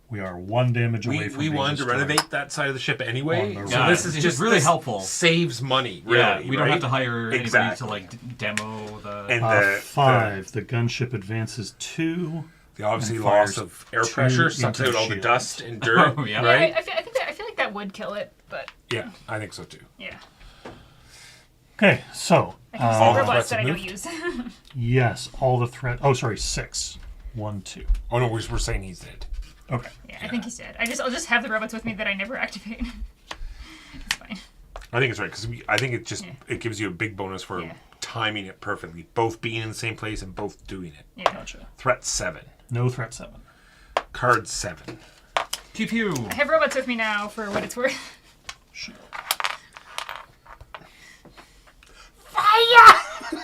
We are 1 damage away We, from we being wanted to destroyed. renovate that side of the ship anyway. On the So right. this is It's just really this helpful. Saves money, really. Yeah, we don't right? have to hire anybody Exactly. to like demo the. And 5. The gunship advances 2. the obviously and loss fires of air 2 pressure sucks into out the all the shield. dust and dirt. Oh, yeah. Right? Yeah, I feel like that would kill it, but Yeah, I think so too. yeah. Okay, so I can all see the robots threats that I have don't moved? use. yes, all the threat. Oh, sorry, 6. 1, 2. Oh no, we're saying he's dead. Okay. Yeah, I think he's dead. I'll just have the robots with me that I never activate. It's fine. I think it's right because I think it just Yeah. it gives you a big bonus for Yeah. timing it perfectly, both being in the same place and both doing it. Yeah. Gotcha. Threat 7, No threat 7. card 7. Pew pew. I have robots with me now for what it's worth. Shield.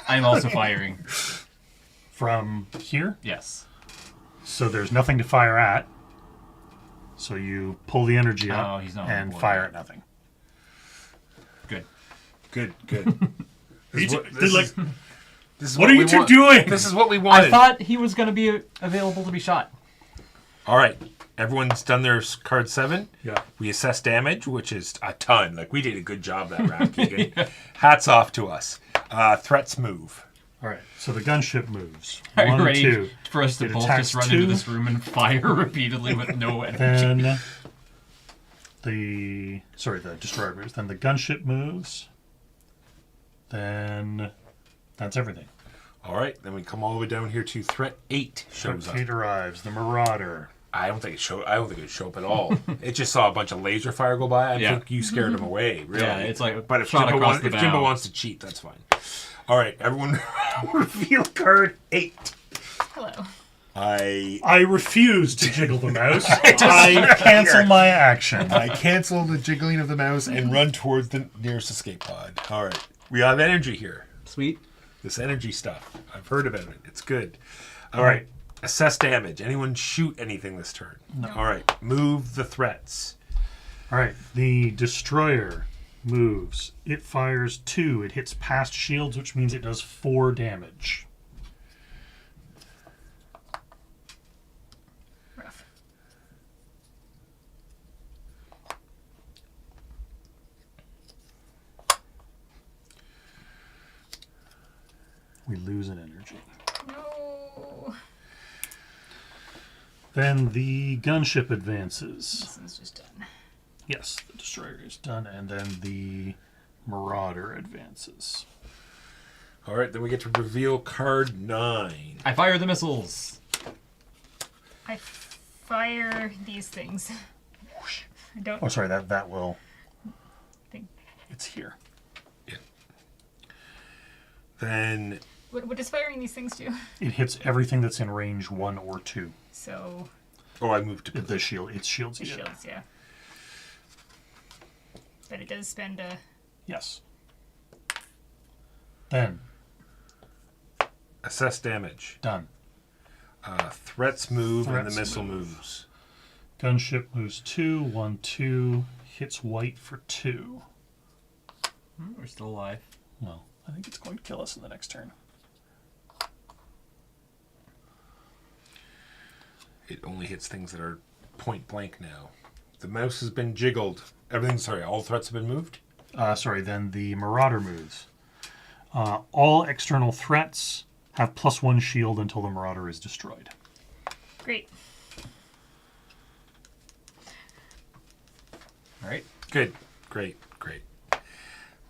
I'm also firing. From here, Yes. so there's nothing to fire at. So you pull the energy up Oh, he's not on and board fire yet. at nothing. Good. Good, good. This is what- this is- this is What are we you two want. doing? This is what we wanted. I thought he was going to be available to be shot. All right, everyone's done their card 7. Yeah. We assess damage, which is a ton. Like we did a good job that round, Keegan. Hats off to us. Threats move. All right, so the gunship moves. Are you 1, ready 2. for us to It both attacks just run 2. into this room and fire repeatedly with no energy? Then the destroyer moves. Then the gunship moves. Then that's everything. All right, then we come all the way down here to threat 8 shows up. 8 arrives. The Marauder. I don't think it show up at all. It just saw a bunch of laser fire go by. I think you scared him away, really. Yeah, it's like but if shot across the bow. Jimbo wants to cheat, that's fine. All right, everyone, reveal card 8. Hello. I refuse to jiggle the mouse. I cancel my action. I cancel the jiggling of the mouse and run towards the nearest escape pod. All right, we have energy here. Sweet. This energy stuff. I've heard about it. It's good. All right. Assess damage. Anyone shoot anything this turn? No. All right. Move the threats. All right. The destroyer moves. It fires 2. It hits past shields, which means it does 4 damage. Rough. We lose an energy. No. Then the gunship advances. This one's just done. Yes, the destroyer is done, and then the marauder advances. All right. Then we get to reveal card 9. I fire the missiles. I fire these things. I don't Oh, sorry, that will. think. It's here. Yeah. Then What does firing these things do? It hits everything that's in range 1 or 2. So, I moved to The shield. It's shields. the Yeah. shields, yeah. But it does spend a. Yes. Then assess damage. done. Threats move and the Threats missile move. moves. Gunship moves 2, 1, 2. Hits white for 2. We're still alive. Well, I think it's going to kill us in the next turn. It only hits things that are point blank now. The mouse has been jiggled. All threats have been moved? Then the marauder moves. All external threats have +1 shield until the marauder is destroyed. Great. All right. Good. Great.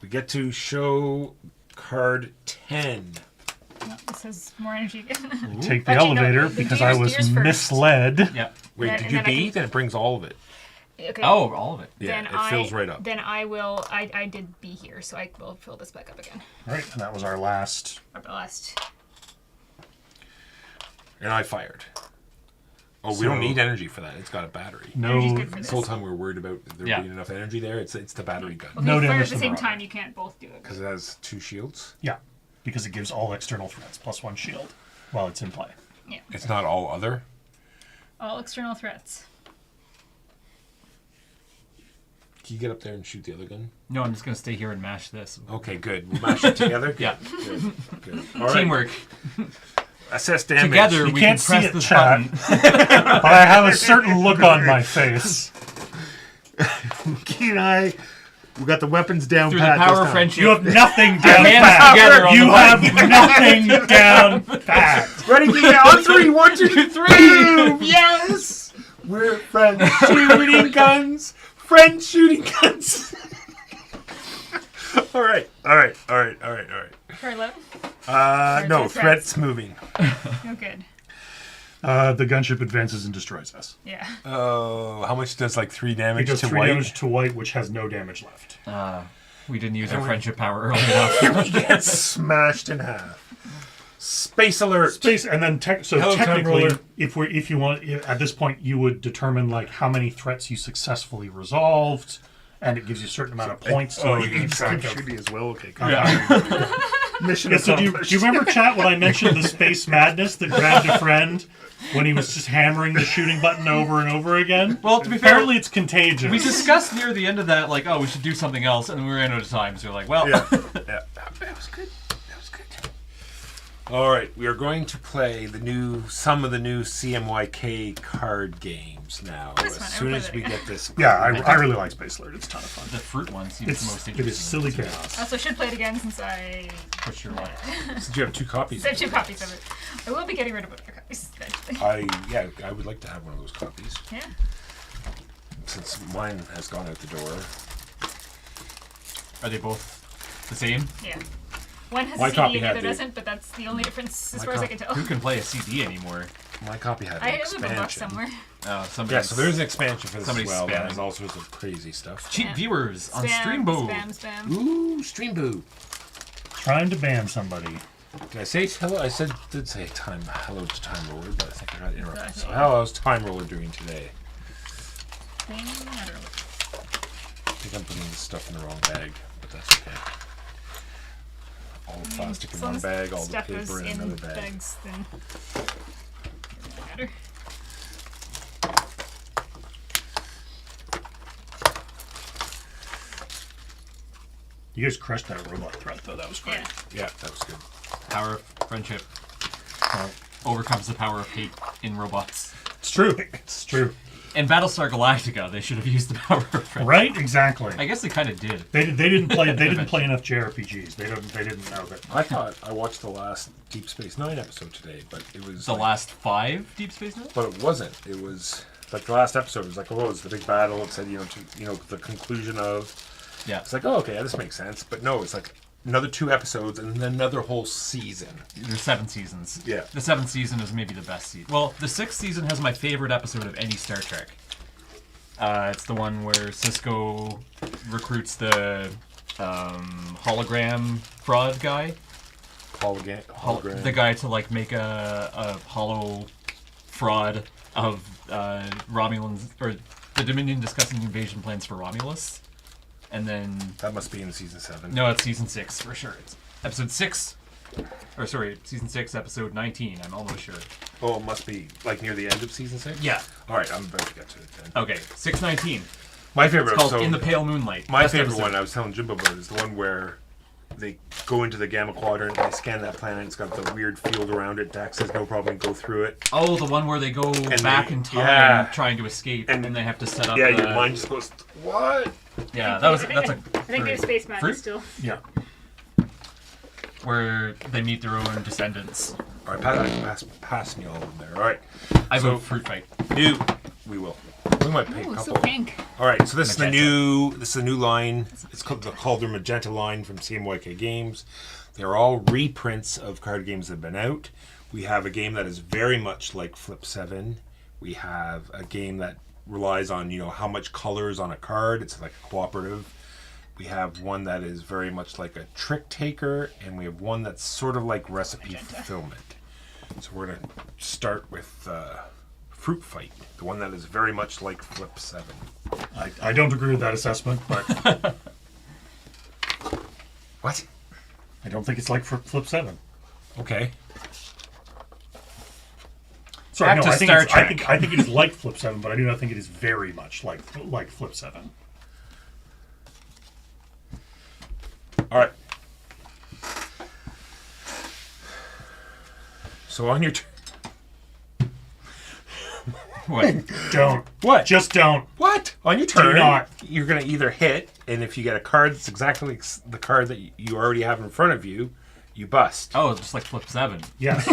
We get to show card 10. No, this has more energy again. Take the Actually, no, elevator the because gears- I was gears first. misled. Yeah. Wait, Yeah, did and you then I B? can- Then it brings all of it. Okay. Oh, all of it. Yeah, Then it fills right up. Then I will. I did B here, so I will fill this back up again. All right, and that was our last. Our last. And I fired. Oh, we don't So- need energy for that. It's got a battery. Energy's No, good for This this. whole time we were worried about there Yeah. being enough energy there. It's the battery gun. Well, No if you fire damage at the to same Marauder. time, you can't both do it. Because it has 2 shields. yeah, because it gives all external threats +1 shield while it's in play. Yeah. It's not all other. All external threats. Can you get up there and shoot the other gun? No, I'm just gonna stay here and mash this. Okay, good. We'll mash it together. Yeah. Good. All right. Teamwork. Assess damage. Together, You we can't can see press it, this chat. button. But I have a certain look on my face. Key and I, we got the weapons down Through the pat this power of time. friendship. You have nothing down hands pat. together on You the have button. nothing down pat. Ready, Key? On 3. 1, 2, 3. Three! Yes! We're friends shooting guns. Friends shooting guns. All right. For 11? No, Threats. threats moving. No good. The gunship advances and destroys us. Yeah. Oh, how much does 3 It damage does to 3 white? damage to white, which has no damage left. We didn't use our friendship power early enough. Gets smashed in half. Space alert. Space, and then Hello, technically, controller. if you want, at this point, you would determine how many threats you successfully resolved, and it gives you a certain amount of points. Oh, to you can track shoot of- me as well. Okay, Yeah. mission Yeah, so do accomplished. you remember, chat, when I mentioned the space madness that grabbed a friend when he was just hammering the shooting button over and over again? Well, to be fair, Apparently it's contagious. we discussed near the end of that, we should do something else, and we ran out of time. So we're like, well, Yeah, that was good. All right, we are going to play some of the new CMYK card games now. This As one, soon I as we remember get this. Yeah, I really like Space Alert. It's a ton of fun. The fruit one seems the most interesting. It is silly chaos. Also, should play it again since I Push your luck. Since you have 2 copies. I have 2 copies of it. I will be getting rid of other copies eventually. I would like to have one of those copies. Yeah. Since mine has gone out the door. Are they both the same? Yeah. One has My a copy CD and the had other the- doesn't, but that's the only difference as My far as I can tell. Who can play a CD anymore? My copy had an I have a book expansion. somewhere. Somebody. Yeah, so there's an expansion for this as somebody's well. That spamming. has all sorts of crazy stuff. cheap Yeah. viewers on Spam, Streambo. spam. Ooh, Streamboo. Trying to ban somebody. Did I say hello? I did say hello to Time Roller, but I think I got interrupted. Okay. So how is Time Roller doing today? I don't know. I think I'm putting this stuff in the wrong bag, but that's okay. All the plastic in As long one as bag, all the stuff is paper in in another bag. bags, then it doesn't matter. You guys crushed that robot threat, though. That was great. Yeah. Yeah, that was good. Power of friendship overcomes the power of hate in robots. It's true. It's true. In Battlestar Galactica, they should have used the power of friendship. Right? Exactly. I guess they kind of did. They didn't play. They didn't play enough JRPGs. They didn't know that. I thought I watched the last Deep Space Nine episode today, but it was The like- last 5 Deep Space Nine? But it wasn't. It was like the last episode. It was like, oh, it was the big battle. It said, the conclusion of. Yeah. It's like, oh, okay, this makes sense. But no, it's like another 2 episodes and then another whole season. There's 7 seasons. Yeah. The 7th season is maybe the best season. Well, the 6th season has my favorite episode of any Star Trek. It's the one where Cisco recruits the hologram fraud guy. Hologram. The guy to like make a hollow fraud of Romulans, or the Dominion discussing invasion plans for Romulus. And then That must be in season 7. no, it's season 6 for sure. It's episode 6. Or sorry, season 6, episode 19. I'm almost sure. Oh, it must be like near the end of season 6? Yeah. All right, I'm about to get to it then. Okay, 619. My favorite It's called episode. In the Pale Moonlight. My Best favorite episode. one I was telling Jimbo about is the one where they go into the Gamma Quadrant and they scan that planet. It's got the weird field around it. Dax has no problem go through it. Oh, the one where they go back in time yeah. trying to escape, And- and they have to set up. Yeah, the, your mind just goes, what? Yeah, that's a. I think they're space man fruit? still. Yeah. Where they meet their own descendants. All right, pass me all of them there. All right. I So- vote fruit fight. We will. We might pay a Ooh, so couple. pink. All right, so this Magenta. is a new line. It's called their Magenta line from CMYK Games. They're all reprints of card games that have been out. We have a game that is very much like Flip 7. We have a game that relies on, how much color is on a card. It's like a cooperative. We have one that is very much like a trick taker, and we have one that's sort of like recipe fulfillment. So we're going to start with Fruit Fight, the one that is very much like Flip 7. I don't agree with that assessment, but What? I don't think it's like Flip 7. Okay. Sorry, Back no, to I think Star it's, Trek. I think it is like Flip 7, but I do not think it is very much like Flip 7. All right. So on your What? Don't. What? Just don't. What? On your turn, not. you're going to either hit, and if you get a card that's exactly like the card that you already have in front of you, you bust. Oh, just like Flip 7. Yes.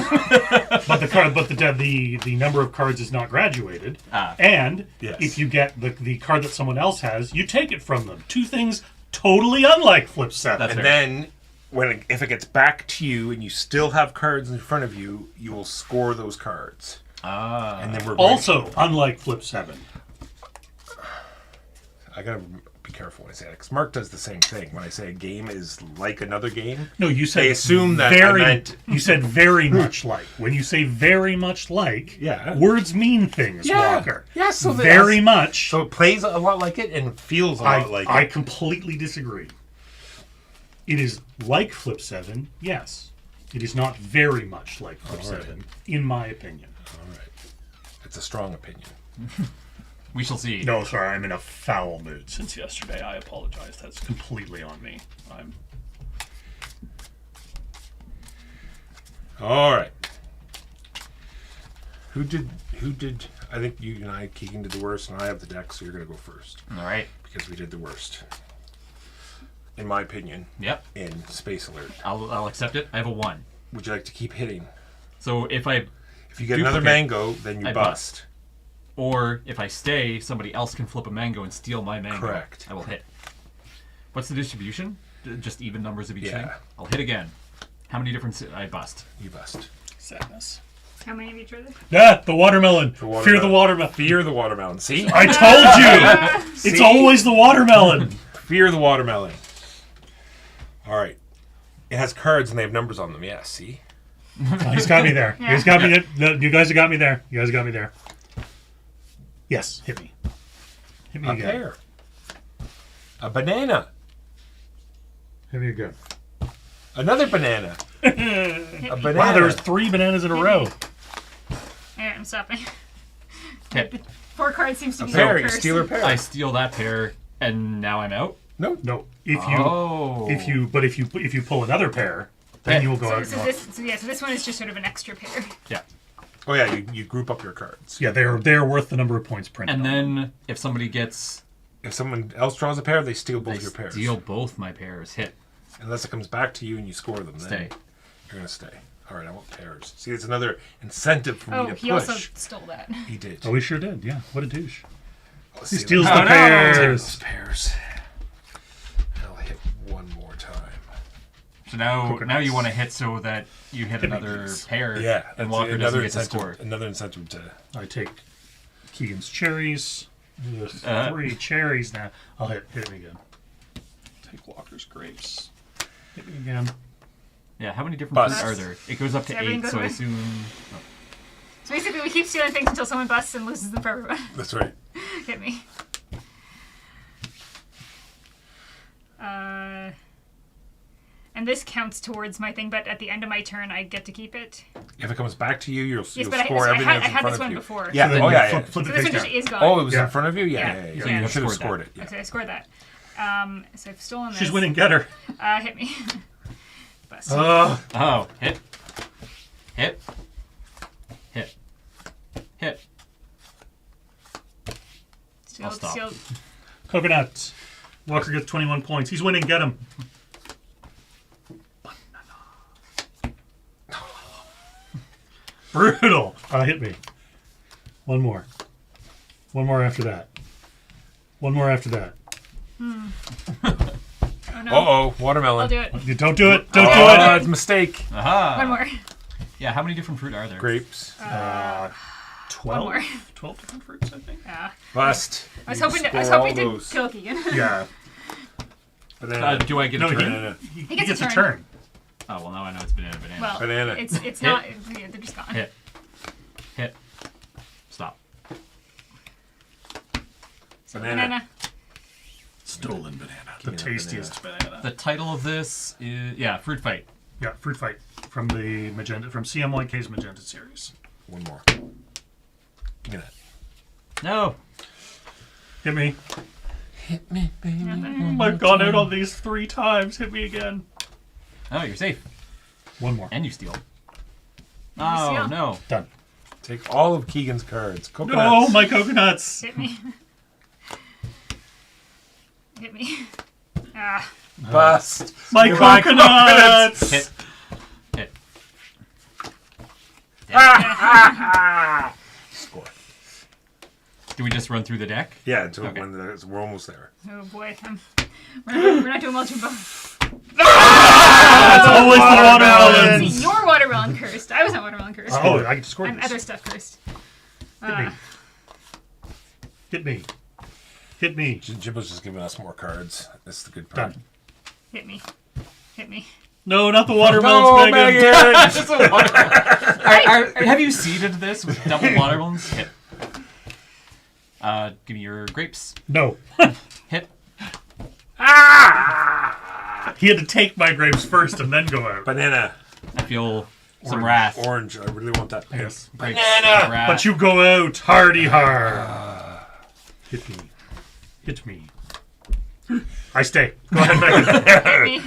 But the number of cards is not graduated. Ah. And Yes. if you get the card that someone else has, you take it from them. 2 things totally unlike Flip 7. That's And fair. then, if it gets back to you and you still have cards in front of you, you will score those cards. Ah. And then we're going Also, unlike Flip 7. I gotta be careful when I say that, because Mark does the same thing. When I say a game is like another game, No, you said they assume that very, I meant. You said very much like. When you say very much like, Yeah. words mean things, Walker. Yeah, so very much. So it plays a lot like it and feels a lot like I it. completely disagree. It is like Flip 7, yes. It is not very much like Flip All right. 7, in my opinion. All right. It's a strong opinion. We shall see. No, sorry, I'm in a foul mood since yesterday. I apologize. That's completely on me. All right. Who did? I think you and I, Keegan, did the worst, and I have the deck, so you're going to go first. All right. Because we did the worst. In my opinion. Yep. In Space Alert. I'll accept it. I have a 1. Would you like to keep hitting? So if you get another duplicate, mango, then you I bust. Or if I stay, somebody else can flip a mango and steal my mango. Correct. I will hit. What's the distribution? Just even numbers of each Yeah. thing? I'll hit again. How many different... I bust. You bust. Sadness. How many of each are there? Yeah, the watermelon. Fear the watermelon. Fear the watermelon. See? I told you. It's See? always the watermelon. Fear the watermelon. All right. It has cards and they have numbers on them. Yeah, see? Oh, he's got me there. Yeah. He's got me there. No, you guys have got me there. You guys got me there. Yes, hit me. Hit me A again. pear. A banana. Hit me again. Another banana. A banana. Wow, there was 3 bananas in a row. Alright, I'm stopping. Okay. 4 cards seems to A be pear. so You cursed. steal a pear. I steal that pair, and now I'm out? No. No, if you Oh. if you pull another pair, then Okay. you will go out. So this one is just sort of an extra pair. Yeah. Oh, yeah. You group up your cards. Yeah, they're worth the number of points printed. And on them. then if somebody gets... If someone else draws a pair, they steal both I your pairs. steal both my pairs. Hit. Unless it comes back to you and you score them. Then Stay. You're going to stay. All right, I want pairs. See, it's another incentive for Oh, me to he push. also stole that. He did. Oh, he sure did. Yeah, what a douche. Oh, He see, steals let's the take pairs. those pairs. I'll hit one more time. So now Coconuts. you want to hit so that you hit Hit me, another please. pair, Yeah, and that's Walker doesn't another get to incentive. score. Another incentive to. I take Keegan's cherries. Ugh, Uh-huh. 3 cherries now. I'll hit me again. Take Walker's grapes. Hit me again. Yeah, how many different Bust. fruits are there? It goes up to Does everything 8, go so I away? assume... So basically, we keep stealing things until someone busts and loses them for everyone. That's right. Hit me. And this counts towards my thing, but at the end of my turn, I get to keep it. If it comes back to you, you'll Yes, but score I everything had that's in this front of one you. before. Yeah. So then Oh you yeah. flip yeah. So the this face one just down. is gone. Oh, it was Yeah. in front of you. Yeah. Yeah. Yeah. So So you you should have scored scored that. it. Yeah. Okay, I scored that. So I've stolen this. She's winning. Get her. Hit me. Bust. Oh, hit. Hit. Hit. Hit. I'll stop. Coconut. Walker gets 21 points. He's winning. Get him. Brutal. Hit me. One more. One more after that. One more after that. Oh no. Oh, watermelon. I'll do it. You don't do it. Don't Oh, do it. it's a mistake. Aha! One more. Yeah, how many different fruit are there? Grapes. 12. more. 12 different fruits, I think. Bust. I was You hoping score to all do those. kill Keegan. Yeah. Banana. Do I get a No, turn? he He gets gets a a turn. turn. Oh, well, now I know it's banana. Well, Banana. it's not. Yeah, they're just gone. Hit. Hit. Stop. So Banana. Stolen banana. The me that tastiest banana. The title of this is... Yeah, Fruit Fight. Yeah, Fruit Fight from the Magenta, from CMYK's Magenta series. One more. Give me that. No. Hit me. Hit me, baby. I've gone out on these 3 times. Hit me again. Oh, you're safe. One more. And you steal. you Oh, steal. no. Done. Take all of Keegan's cards. Coconuts. No, my coconuts. Hit me. Hit me. Bust. My My coconuts. Hit. Hit. Score. Do we just run through the deck? Yeah, until Okay. we're almost there. Oh boy. We're not doing well too both. It's always the watermelons. See, you're watermelon cursed. I was not watermelon cursed. Oh, I can score I'm other this. stuff cursed. Hit me. Hit me. Hit me. Jimbo's just giving us more cards. This is the good part. Done. Hit me. Hit me. No, not the watermelons, Megan. Just a watermelon. Have you seeded this with double watermelons? Hit. Give me your grapes. No. Hit. He had to take my grapes first and then go out. Banana. I feel some Orange. wrath. Orange. I really want that pink. Yes. Grapes. Banana! Wrath. But you go out hardy hard. Hit me. Hit me. I stay. Go ahead, Megan. Hit me.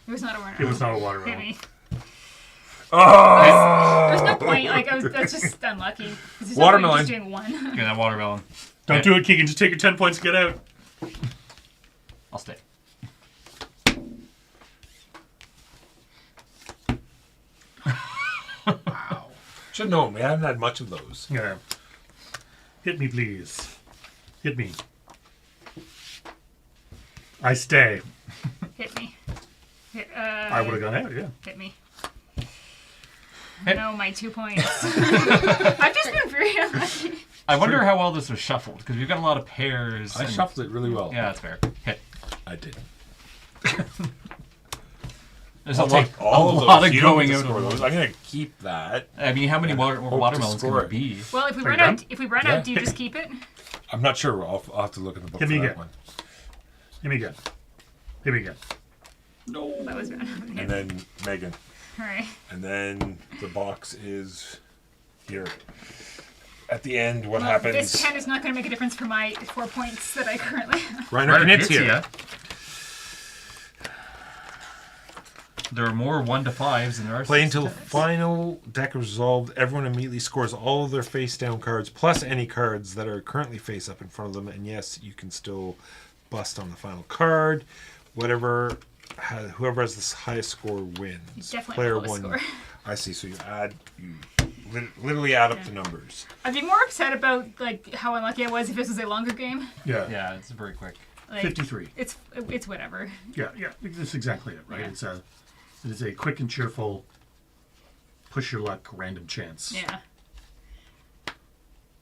It was not a watermelon. It was not a Hit watermelon. me. Oh! There's no point. Like that's just unlucky. 'Cause there's Watermelon. No point in just doing one. Get that watermelon. Don't do it, Keegan. Just take your 10 points. Get out. I'll stay. Wow. Should have known. We haven't had much of those. Yeah. Hit me, please. Hit me. I stay. Hit me. I would have gone out, yeah. Hit me. Hit. No, my 2 points. I've just been very unlucky. I wonder how well this was shuffled, because we've got a lot of pairs. I and- shuffled it really well. Yeah, that's fair. Hit. I did. There's I'll a lot, take all a of lot those. of You don't going get to out score of those. those. I'm gonna keep that. I mean, how many to watermelons can score there it. be? Well, if we Are run you out, done? if we run Yeah. out, do you just keep it? I'm not sure. I'll have to look in the book Hit for me that again. one. Hit me again. Hit me again. That was bad. And then Megan. All right. And then the box is here. At the end, what Well, happens? this 10 is not going to make a difference for my 4 points that I currently have. Reiner Knit's here. ya. There are more 1 to 5s than there are Play 6 to until 10s. final deck is resolved. Everyone immediately scores all of their face down cards, plus any cards that are currently face up in front of them. And yes, you can still bust on the final card. Whoever has the highest score wins. You definitely Player have the one. lowest I see. So you literally add up the numbers. I'd be more upset about like how unlucky I was if this was a longer game. Yeah. Yeah, it's very quick. Like, 53. It's whatever. Yeah, yeah. That's exactly it, right? Yeah. It is a quick and cheerful, push your luck, random chance. Yeah.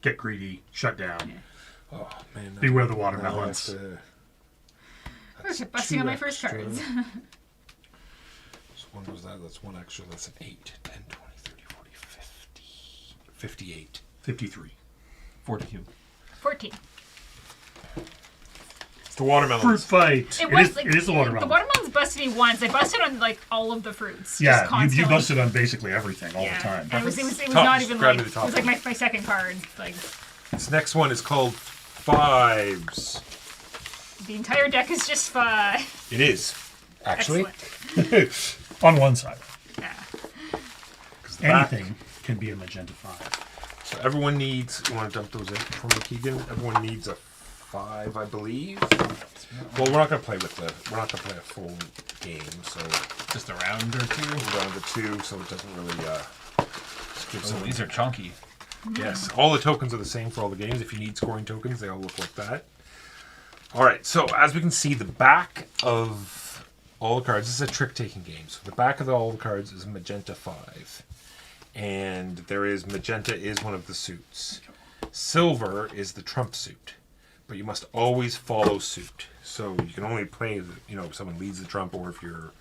Get greedy, shut down. Yeah. Oh man! Beware the now I have watermelons. to- We're busting on my first extra. cards. So one was that. That's one extra. That's an 8, 10, 20, 30, 40, 50, 58. 53. 42. 14. It's the watermelons. Fruit fight. It was like it is the watermelon. The watermelons busted me once. I busted on like all of the fruits. Yeah, just constantly. you busted on basically everything all Yeah. the time. And it was Top, not just even grab like me it the top was like one. my second card. Like This next one is called Fives. the entire deck is just 5. It is, actually. Excellent. On one side. Yeah. 'Cause the back- Anything can be a magenta 5. So everyone needs. You want to dump those in for me, Keegan? Everyone needs a 5, I believe. Well, we're not gonna play with the. We're not gonna play a full game, so Just a round or 2. round of 2, so it doesn't really. Just give Oh, someone. these are chunky. Yes, all the tokens are the same for all the games. If you need scoring tokens, they all look like that. All right, so as we can see, the back of all the cards, this is a trick-taking game. So the back of all the cards is magenta 5. And there is magenta is one of the suits. Silver is the trump suit. But you must always follow suit. So you can only play, if someone leads the trump or if you're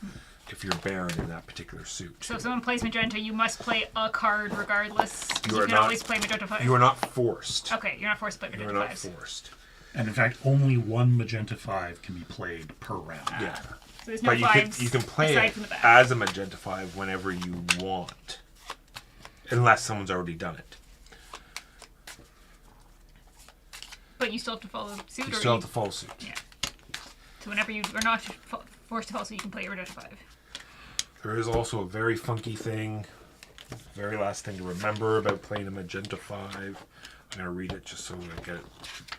Baron in that particular suit. So if someone plays magenta, you must play a card regardless. You You are can not- always play magenta 5. You are not forced. Okay, you're not forced to play You are magenta not 5s. forced. And in fact, only one magenta 5 can be played per round. Yeah. So there's no But 5s you can play aside it from the back. as a magenta 5 whenever you want. Unless someone's already done it. But you still have to follow suit. You or still have to follow suit. Yeah. So whenever you are not forced to follow suit, you can play your magenta 5. There is also a very funky thing, very last thing to remember about playing a magenta 5. I'm going to read it just so I get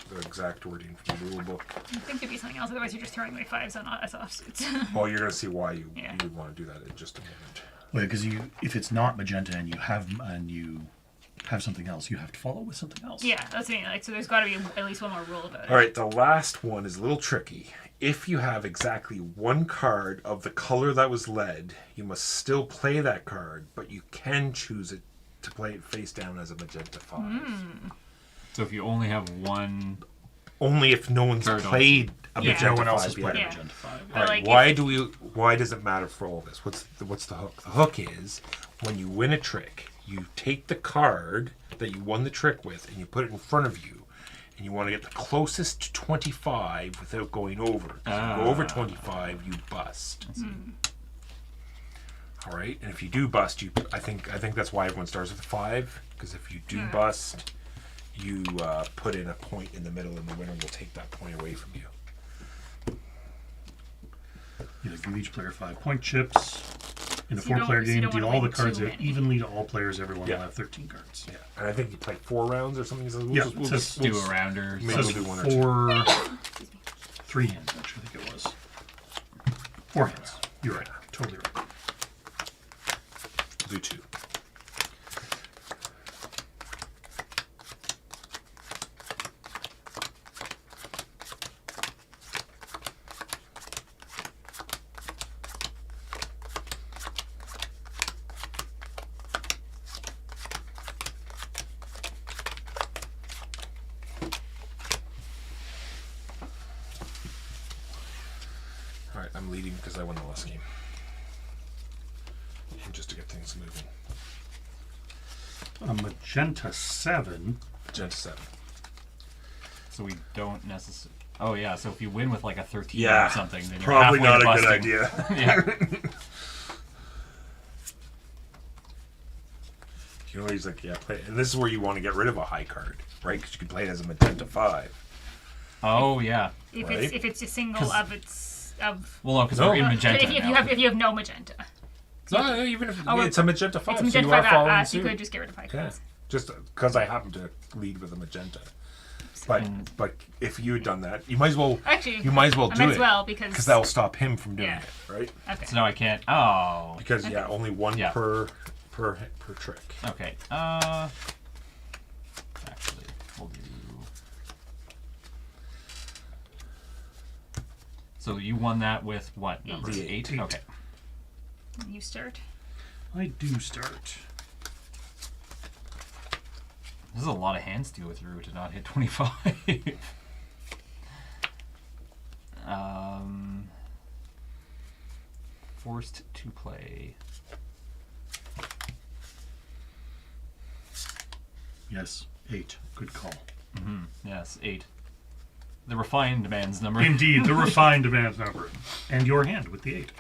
the exact wording from the rule book. I think there'd be something else, otherwise you're just throwing away 5s on as offsuits. Well, you're going to see why you Yeah. would want to do that in just a moment. Well, because if it's not magenta and you have something else, you have to follow with something else. Yeah, that's what I mean. Like, so there's got to be at least one more rule about it. All right, the last one is a little tricky. If you have exactly one card of the color that was led, you must still play that card, but you can choose it to play it face down as a magenta 5. So if you only have one, Only if no one's Third on. played a Yeah. magenta No one else 5 has played yet. Yeah. magenta 5. But, All right, like, why does it matter for all this? What's the hook? The hook is when you win a trick, you take the card that you won the trick with and you put it in front of you, and you want to get the closest to 25 without going over. 'Cause if you go over 25, you bust. All right, and if you do bust, I think that's why everyone starts with a 5, because if you do bust, you put in a point in the middle, and the winner will take that point away from you. You give each player 5 point chips. In a So you don't- four-player so you game, don't deal wanna all the win cards too out many. evenly to all players. Everyone Yeah. will have 13 cards. Yeah, and I think you play 4 rounds or something. So we'll Yeah, just, we'll it says just Do a rounder. Maybe It we'll says do 1 or 2. 3 hands, actually, I think it was. 4 hands. You're right. Totally right. Do 2. All right, I'm leading because I won the last game. And just to get things moving. A magenta 7. Magenta 7. So we don't necessarily. Oh yeah. So if you win with like a 13 Yeah, or something, then you're probably halfway not a busting. good idea. Yeah. You know, he's like, yeah, play. And this is where you want to get rid of a high card, right? Because you can play it as a magenta 5. Oh yeah. If Right. it's a single 'Cause- of its of. Well, no, because No. we're in If magenta you now. have no magenta, No, even if Oh, it's a magenta 5, it's so magenta you are 5 following so suit. you could just get rid of high Yeah, cards. just because I happen to lead with a magenta. But if you had done that, you might as well. Actually, You might as well I do might it as well because that will stop him from doing Yeah. it, right? Okay. So now I can't. Oh. Because yeah, only one Yeah. per trick. Okay. Actually, we'll do. So you won that with what number? 8. 8. Okay. You start. I do start. This is a lot of hands to go through to not hit 25. Forced to play. Yes, 8. Good call. Yes, 8. The refined man's number. Indeed, the refined man's number. And your hand with the 8.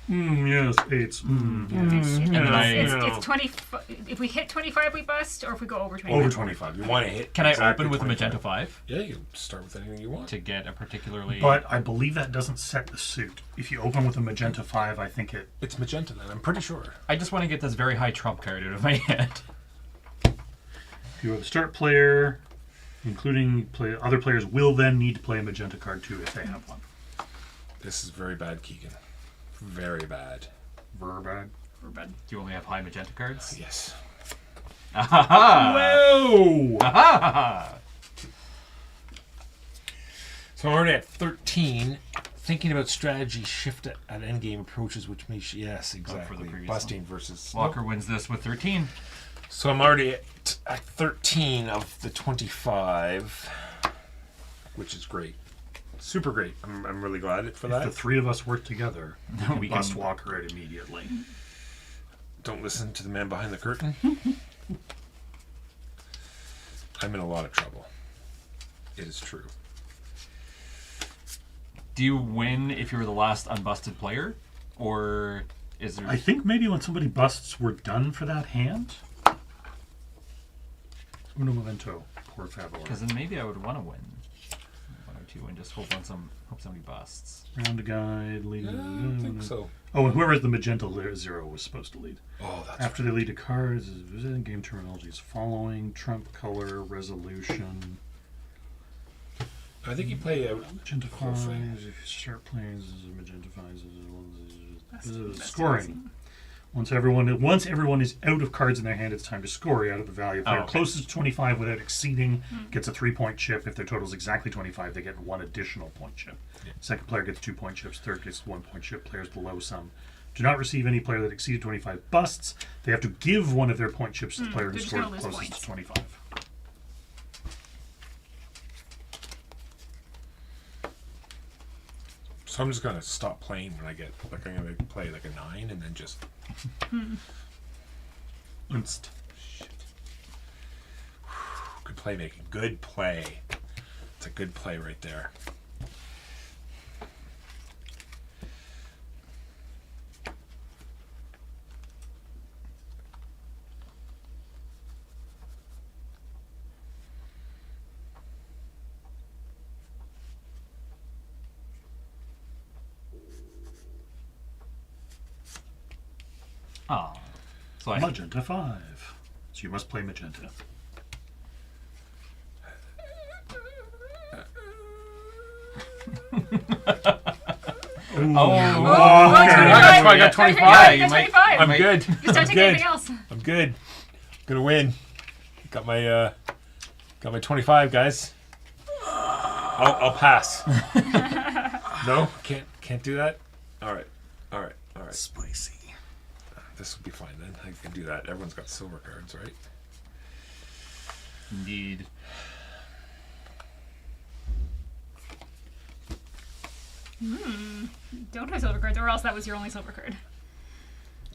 Yes, 8s. And then I- it's 20. If we hit 25, we bust, or if we go over 25. Over 25. You want to hit. Can I exactly open with a 25. magenta 5 Yeah, you can start with anything you want. to get a particularly? But I believe that doesn't set the suit. If you open with a magenta 5, I think it... It's magenta then. I'm pretty sure. I just want to get this very high trump card out of my hand. If you have a start player, including other players will then need to play a magenta card too if they have one. This is very bad, Keegan. Very bad. Verbad. We're bad. Do you only have high magenta cards? Yes. Whoa! So I'm already at 13. Thinking about strategy shift at endgame approaches, which makes yes, exactly. previous Busting versus Walker wins this with 13. So I'm already at 13 of the 25, which is great. Super great. I'm really glad for If the that. 3 of us work together, we We can bust can- Walker out immediately. Don't listen to the man behind the curtain. I'm in a lot of trouble. It is true. Do you win if you're the last unbusted player? Or is there... I think maybe when somebody busts, we're done for that hand. Uno momento, por favor. Because then maybe I would want to win 1 or 2 and just hope somebody busts. Round a guide, lead. Yeah, I think so. Oh, and whoever has the magenta 0 was supposed to lead. Oh, that's After they lead a card, game terminology is following, trump color, resolution. I think you play a Magenta whole 5, thing. if you start playing, magenta 5, scoring. Once everyone is out of cards in their hand, it's time to score out of the value. Player okay. closest to 25 without exceeding gets a 3-point chip. If their total is exactly 25, they get 1 additional point chip. Second player gets 2 point chips. Third gets 1 point chip. Players below some do not receive any player that exceeded 25 busts. They have to give one of their point chips to the player who they're just scored gonna lose closest points. to 25. So I'm just gonna stop playing when I get like I'm gonna play like a 9 and then just Inst. shit. Good playmaking. Good play. It's a good play right there. Oh. So I Magenta 5. So you must play magenta. I got 25. Yeah, you That's might- 25. I'm good. Just don't I'm take good. anything else. I'm good. Gonna win. Got my 25, guys. I'll pass. No, can't do that. All right. Spicy. This will be fine then. I can do that. Everyone's got silver cards, right? Indeed. Don't have silver cards, or else that was your only silver card.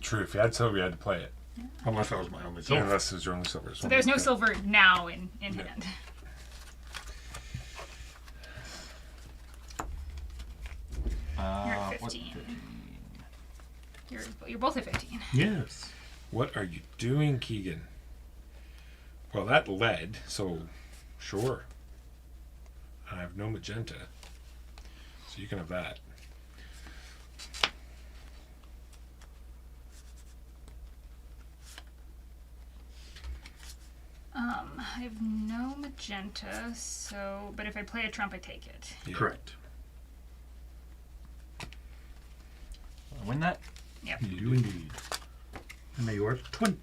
True. If you had silver, you had to play it. Unless that was my only Yeah, silver. unless it was your only silver. So there's no silver now in hand. You're at What 15. You're both at 15. Yes. What are you doing, Keegan? Well, that led, so sure. I have no magenta. So you can have that. I have no magenta, so but if I play a trump, I take it. Yeah. Correct. Win that? Yep. You do indeed. And there you are, 20.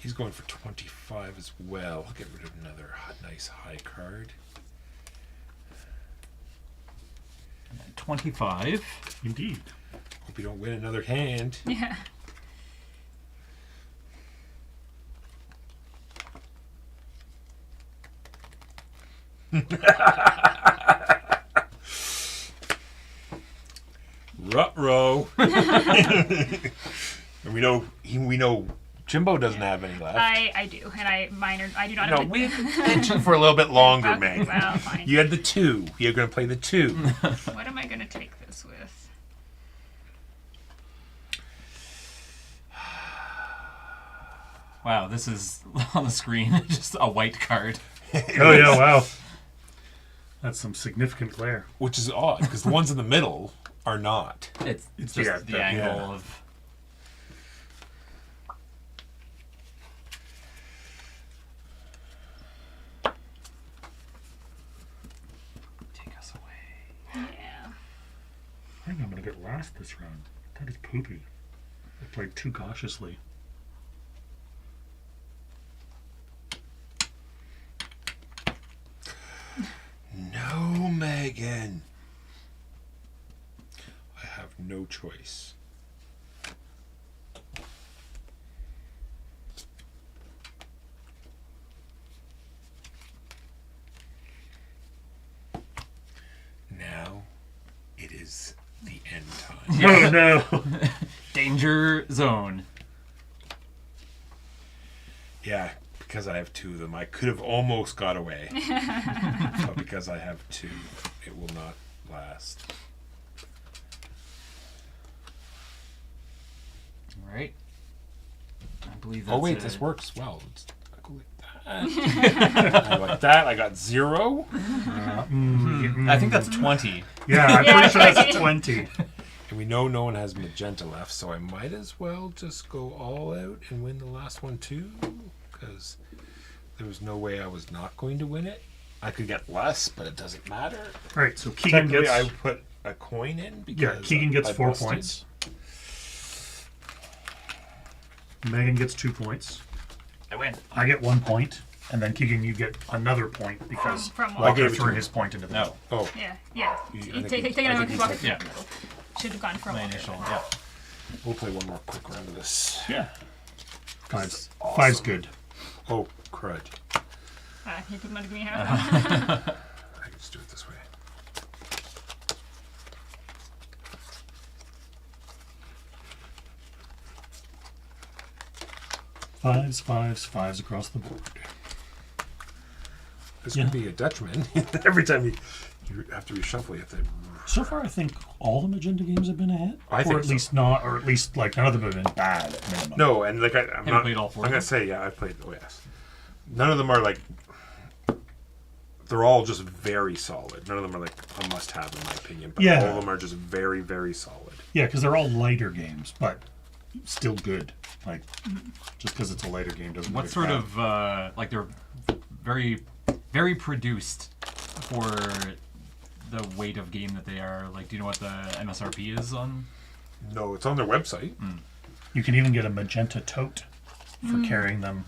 He's going for 25 as well. I'll get rid of another nice high card. 25. Indeed. Hope you don't win another hand. Yeah. Ruh-roh. And we know Jimbo doesn't have any left. I do, and I do not No, have we had you for a little bit longer, Okay, Meg. well, fine. You had the 2. You're going to play the 2. What am I going to take this with? Wow, this is on the screen. Just a white card. Oh, yeah, wow. That's some significant glare. Which is odd, because the ones in the middle are not. It's It's just just the angle yeah. of. Take us away. Yeah. I think I'm going to get last this round. That is poopy. I played too cautiously. No, Megan. I have no choice. Now it is the end time. Oh, no. Danger zone. Yeah, because I have 2 of them, I could have almost got away. But because I have 2, it will not last. All right. I believe that's Oh wait, it. this works well. Let's go like that. I like that. I got 0. I think that's 20. Yeah, I'm Yeah, pretty sure that's 20. 20. And we know no one has magenta left, so I might as well just go all out and win the last one too, because there was no way I was not going to win it. I could get less, but it doesn't matter. All right, so Keegan Technically, gets... I put a coin in because Yeah, Keegan gets I 4 busted. points. Megan gets 2 points. I win. I get 1 point. And then Keegan, you get another point because From what? I Walker gave it to threw him. his point into the No. Oh, Yeah, yeah. You- I You think take you- another I think you walker. took- yeah. Should have gone for My Walker. initial. Yeah. we'll play one more quick round of this. Yeah. That's Five's awesome. good. Oh, crud. You could give me half. I can just do it this way. Fives across the board. This Yeah. could be a Dutchman. Every time you have to reshuffle, you have to. So far, I think all the magenta games have been a hit. I or think at so. least not, or at least like none of them have been bad at minimum. No, and like I'm you not. played all 4 I'm of gonna them? say yeah, I played. Oh yes. None of them are like they're all just very solid. None of them are like a must-have in my opinion, but Yeah. all of them are just very, very solid. Yeah, because they're all lighter games, but still good. Like, just because it's a lighter game doesn't. What make it sort bad. of like they're very, very produced for the weight of game that they are? Like, do you know what the MSRP is on? No, it's on their website. You can even get a magenta tote for carrying them.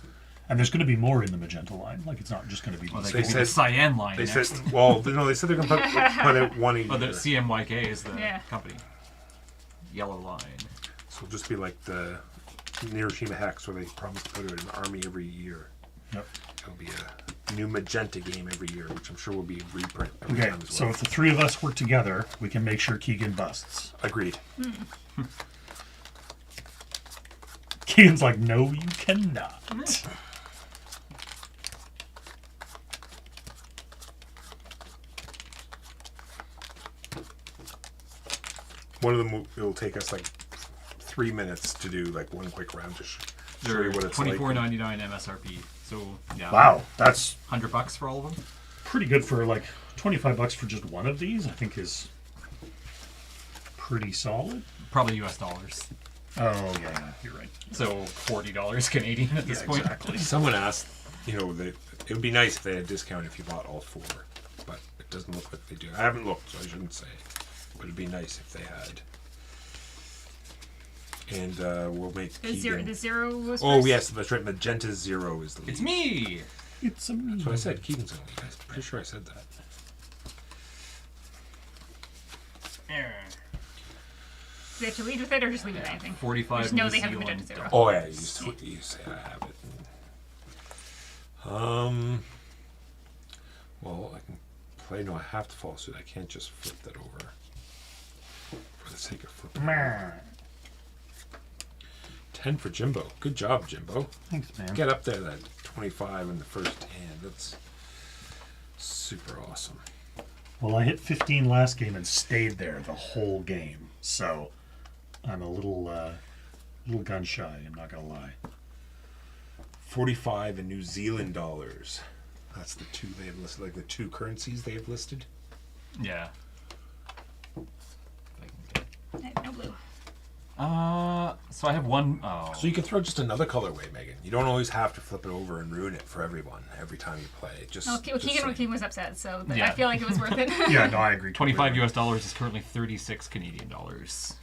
And there's going to be more in the magenta line. Like, it's not just going to be Well, these. they could be the cyan line They next. said, well, no, they said they're gonna put out one a year. Oh, the CMYK is the Yeah. company. Yellow line. So it'll just be like the Hiroshima Hex, where they promise to put out an army every year. Yep. It'll be a new magenta game every year, which I'm sure will be a reprint every Okay, time as so well. if the three of us work together, we can make sure Keegan busts. Agreed. Keegan's like, no, you cannot. One of them it'll take us like 3 minutes to do like one quick round to show you They're what it's like. $24.99 MSRP. So yeah. Wow, that's $100 for all of them. pretty good for like $25 for just one of these. I think is pretty solid. Probably US dollars. Oh yeah, you're right. So $40 Canadian at this point. Exactly. Someone asked, it would be nice if they had a discount if you bought all 4, but it doesn't look like they do. I haven't looked, so I shouldn't say. But it'd be nice if they had. And we'll make The zero was Oh first? yes, that's right. Magenta 0 is the lead. It's me. It's a me. That's what I said. Keegan's gonna lead. I'm pretty sure I said that. Do they have to lead with it or just leave with anything? 45. Just know New they have a Zealand magenta 0. Oh yeah, you say I have it. Well, I can play. No, I have to follow suit. I can't just flip that over. For the sake of flipping. Meh. 10 for Jimbo. Good job, Jimbo. Thanks, man. Get up there, that 25 in the first hand. That's super awesome. Well, I hit 15 last game and stayed there the whole game, so I'm a little gun shy. I'm not gonna lie. 45 in New Zealand dollars. That's the two they have listed, like the two currencies they have listed. Yeah. I have no blue. So I have one. Oh. So you can throw just another colorway, Megan. You don't always have to flip it over and ruin it for everyone every time you play. Just, Well, just saying. Keegan was upset, so I Yeah. feel like it was worth it. Yeah, no, I agree. 25 US dollars is currently 36 Canadian dollars.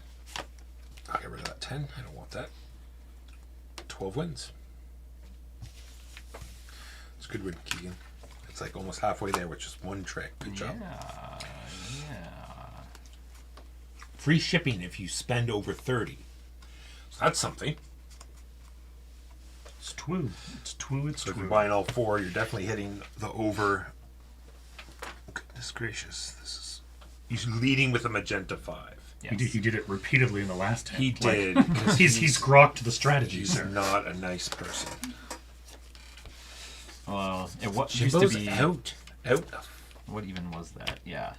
I'll get rid of that 10. I don't want that. 12 wins. It's a good win, Keegan. It's like almost halfway there with just one trick. Good job. Yeah. Free shipping if you spend over 30. So that's something. It's twoo. It's twoo. It's So if twoo. you're buying all 4, you're definitely hitting the over. Goodness gracious. He's leading with a magenta 5. Yes. He did it repeatedly in the last 10. He Like, did. 'Cause he's grokked the strategy, he's sir. not a nice person. Well, it what used to Jimbo's be. out. What even was that? Yeah.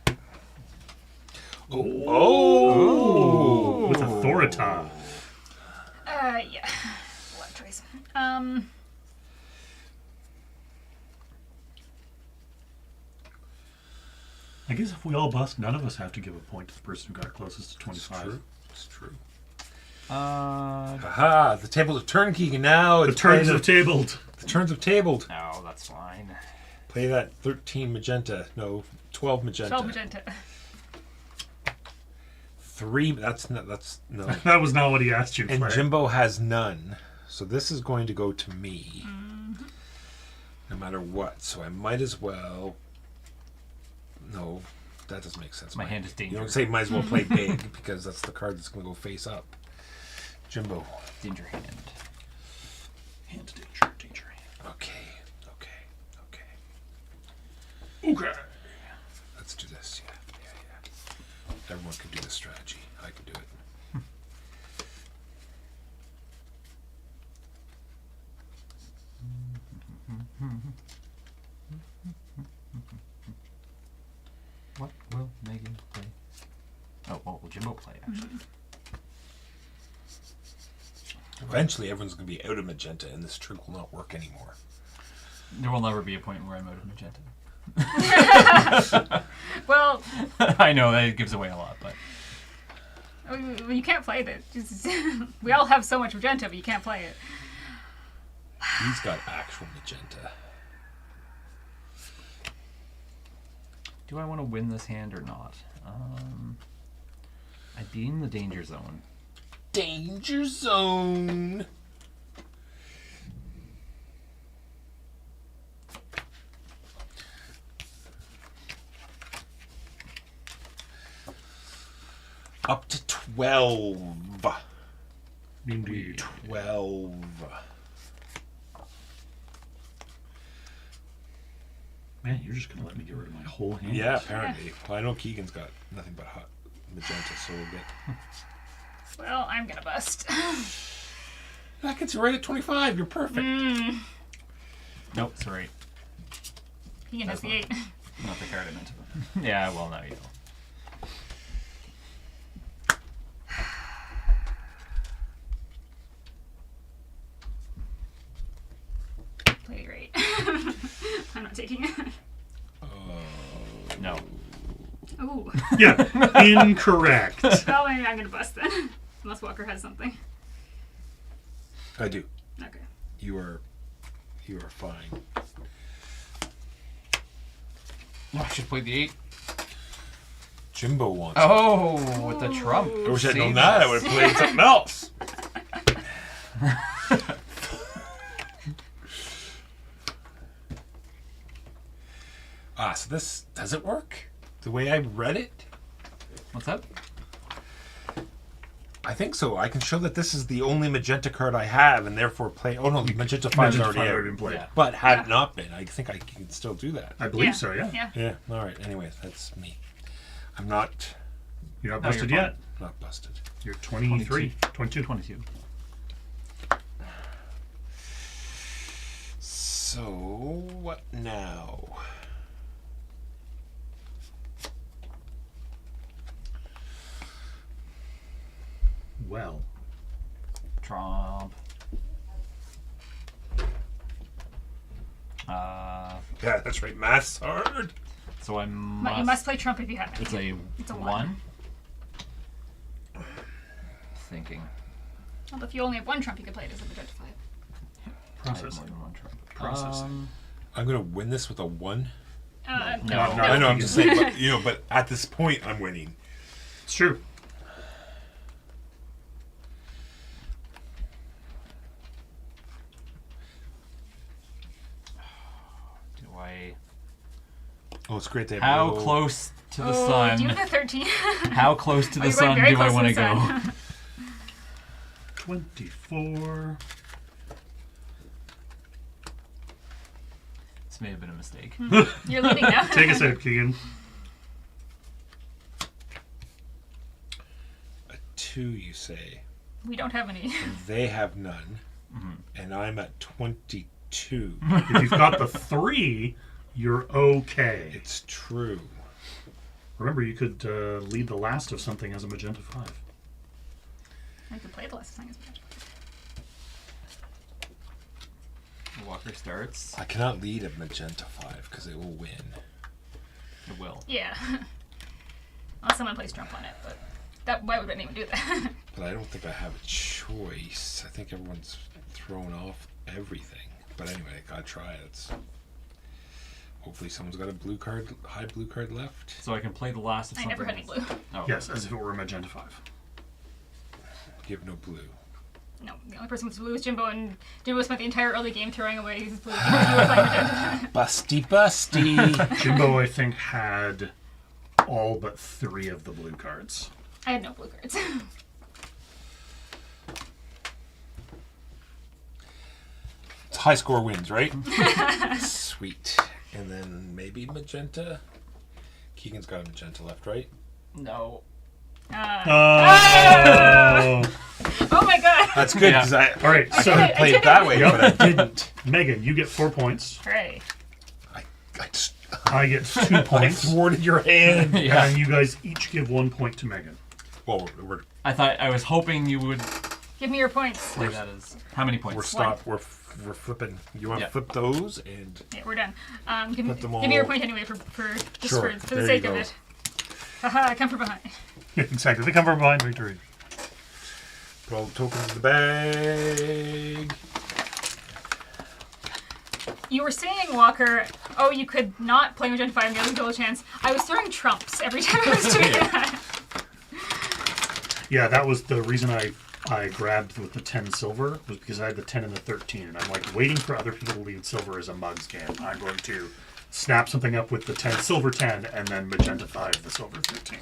Oh. With Authorita. Yeah. What choice? I guess if we all bust, none of us have to give a point to the person who got closest to It's 25. true. It's true. No, Aha! The tables have turned, Keegan. Now The it's turns play have tabled. the turns have tabled. that's fine. Play that 13 magenta. No, 12 magenta. 12 magenta. 3. That's no. That was not what he asked you to And play. Jimbo has none. So this is going to go to me. No matter what. So I might as well. No, that doesn't make sense. My hand is You don't dangerous. say might as well play big because that's the card that's going to go face up. Jimbo. Danger hand. Hand danger hand. Okay. Okay. Let's do this. Yeah. Everyone can do this strategy. I can do it. What will Megan play? Oh, what will Jimbo play, actually? Eventually, everyone's going to be out of magenta, and this trick will not work anymore. There will never be a point where I'm out of magenta. Well, I know that gives away a lot, but you can't play that. We all have so much magenta, but you can't play it. He's got actual magenta. do I want to win this hand or not? I'd be in the danger zone. Danger zone. Up to 12. Indeed. 12. Man, you're just gonna let me get rid of my whole hand. Yeah, apparently. Well, I know Keegan's got nothing but hot magenta, so we'll get. Well, I'm gonna bust. That gets you right at 25. You're perfect. Nope, sorry. He has the 8. Not the card I meant to. Yeah, well, now you know. Play great. I'm not taking it. No. Ooh. Yeah, incorrect. Well, maybe I'm gonna bust then. Unless Walker has something. I do. Okay. You are fine. Oh, I should play the 8. Jimbo wants. Oh, with the trump. I wish I'd known that. I would have played something else. So this does it work the way I read it? What's that? I think so. I can show that this is the only magenta card I have, and therefore play. Oh no, the magenta 5 is already out. been played. Yeah. But had it not been, I think I can still do that. I believe Yeah. so, yeah. Yeah. Yeah. All right. Anyway, that's me. I'm not You're not No, busted you're yet. not busted. You're 23. 22. 22. So what now? Well, Trump. Yeah, that's right. Math's hard. So I You must play Trump if you have It's any. a It's a 1. Thinking. Well, if you only have one Trump, you can play it as a magenta 5. I have processing. more than one Trump. Processing. I'm gonna win this with a 1. No. I know. I'm just saying, but but at this point, I'm winning. It's true. Do I? Oh, it's great to have How no- close to the Oh, sun? do you have the 13? How close to Oh, the you're going sun very do I close to want to the go? sun. 24. This may have been a mistake. You're leading now. Take us out, Keegan. A 2, you say. We don't have any. They have none, and I'm at 22. If you've got the 3, you're okay. It's true. Remember, you could lead the last of something as a magenta 5. I could play the last thing as magenta 5. Walker starts. I cannot lead a magenta 5 because it will win. It will. Yeah. Unless someone plays Trump on it, but why would anyone do that? But I don't think I have a choice. I think everyone's thrown off everything. But anyway, I gotta try it. Hopefully someone's got a blue card, high blue card left. So I can play the last of I something. never had any blue. Oh. Yes, as if it were a magenta 5. You have no blue. No, the only person with blue was Jimbo, and Jimbo spent the entire early game throwing away his blue because you were playing magenta. Busty, busty. Jimbo, I think, had all but 3 of the blue cards. I had no blue cards. It's high score wins, right? Sweet. And then maybe magenta. Keegan's got a magenta left, right? No. Oh! Oh my god! That's good because Yeah. All right, I so could have played it that way, but I didn't. Megan, you get 4 points. Hooray. I just I get 2 points. thwarted your hand. Yeah. And you guys each give 1 point to Megan. Well, we're I was hoping you would Give me your points. play that as. How many points? we're stopped. We're we're flipping. You want to Yeah. flip those and Yeah, we're done. Give Put them me your all- point anyway for just Sure, for the there sake you of go. it. Haha, come from behind. Exactly. They come from behind victory. put all the tokens in the bag. You were saying, Walker, oh, you could not play Magenta 5 and the other double chance. I was throwing trumps every time I was doing that. Yeah, that was the reason I grabbed with the 10 silver, was because I had the 10 and the 13, and I'm like, waiting for other people to lead silver is a mug's game. I'm going to snap something up with the 10 silver 10 and then magenta 5 the silver 13.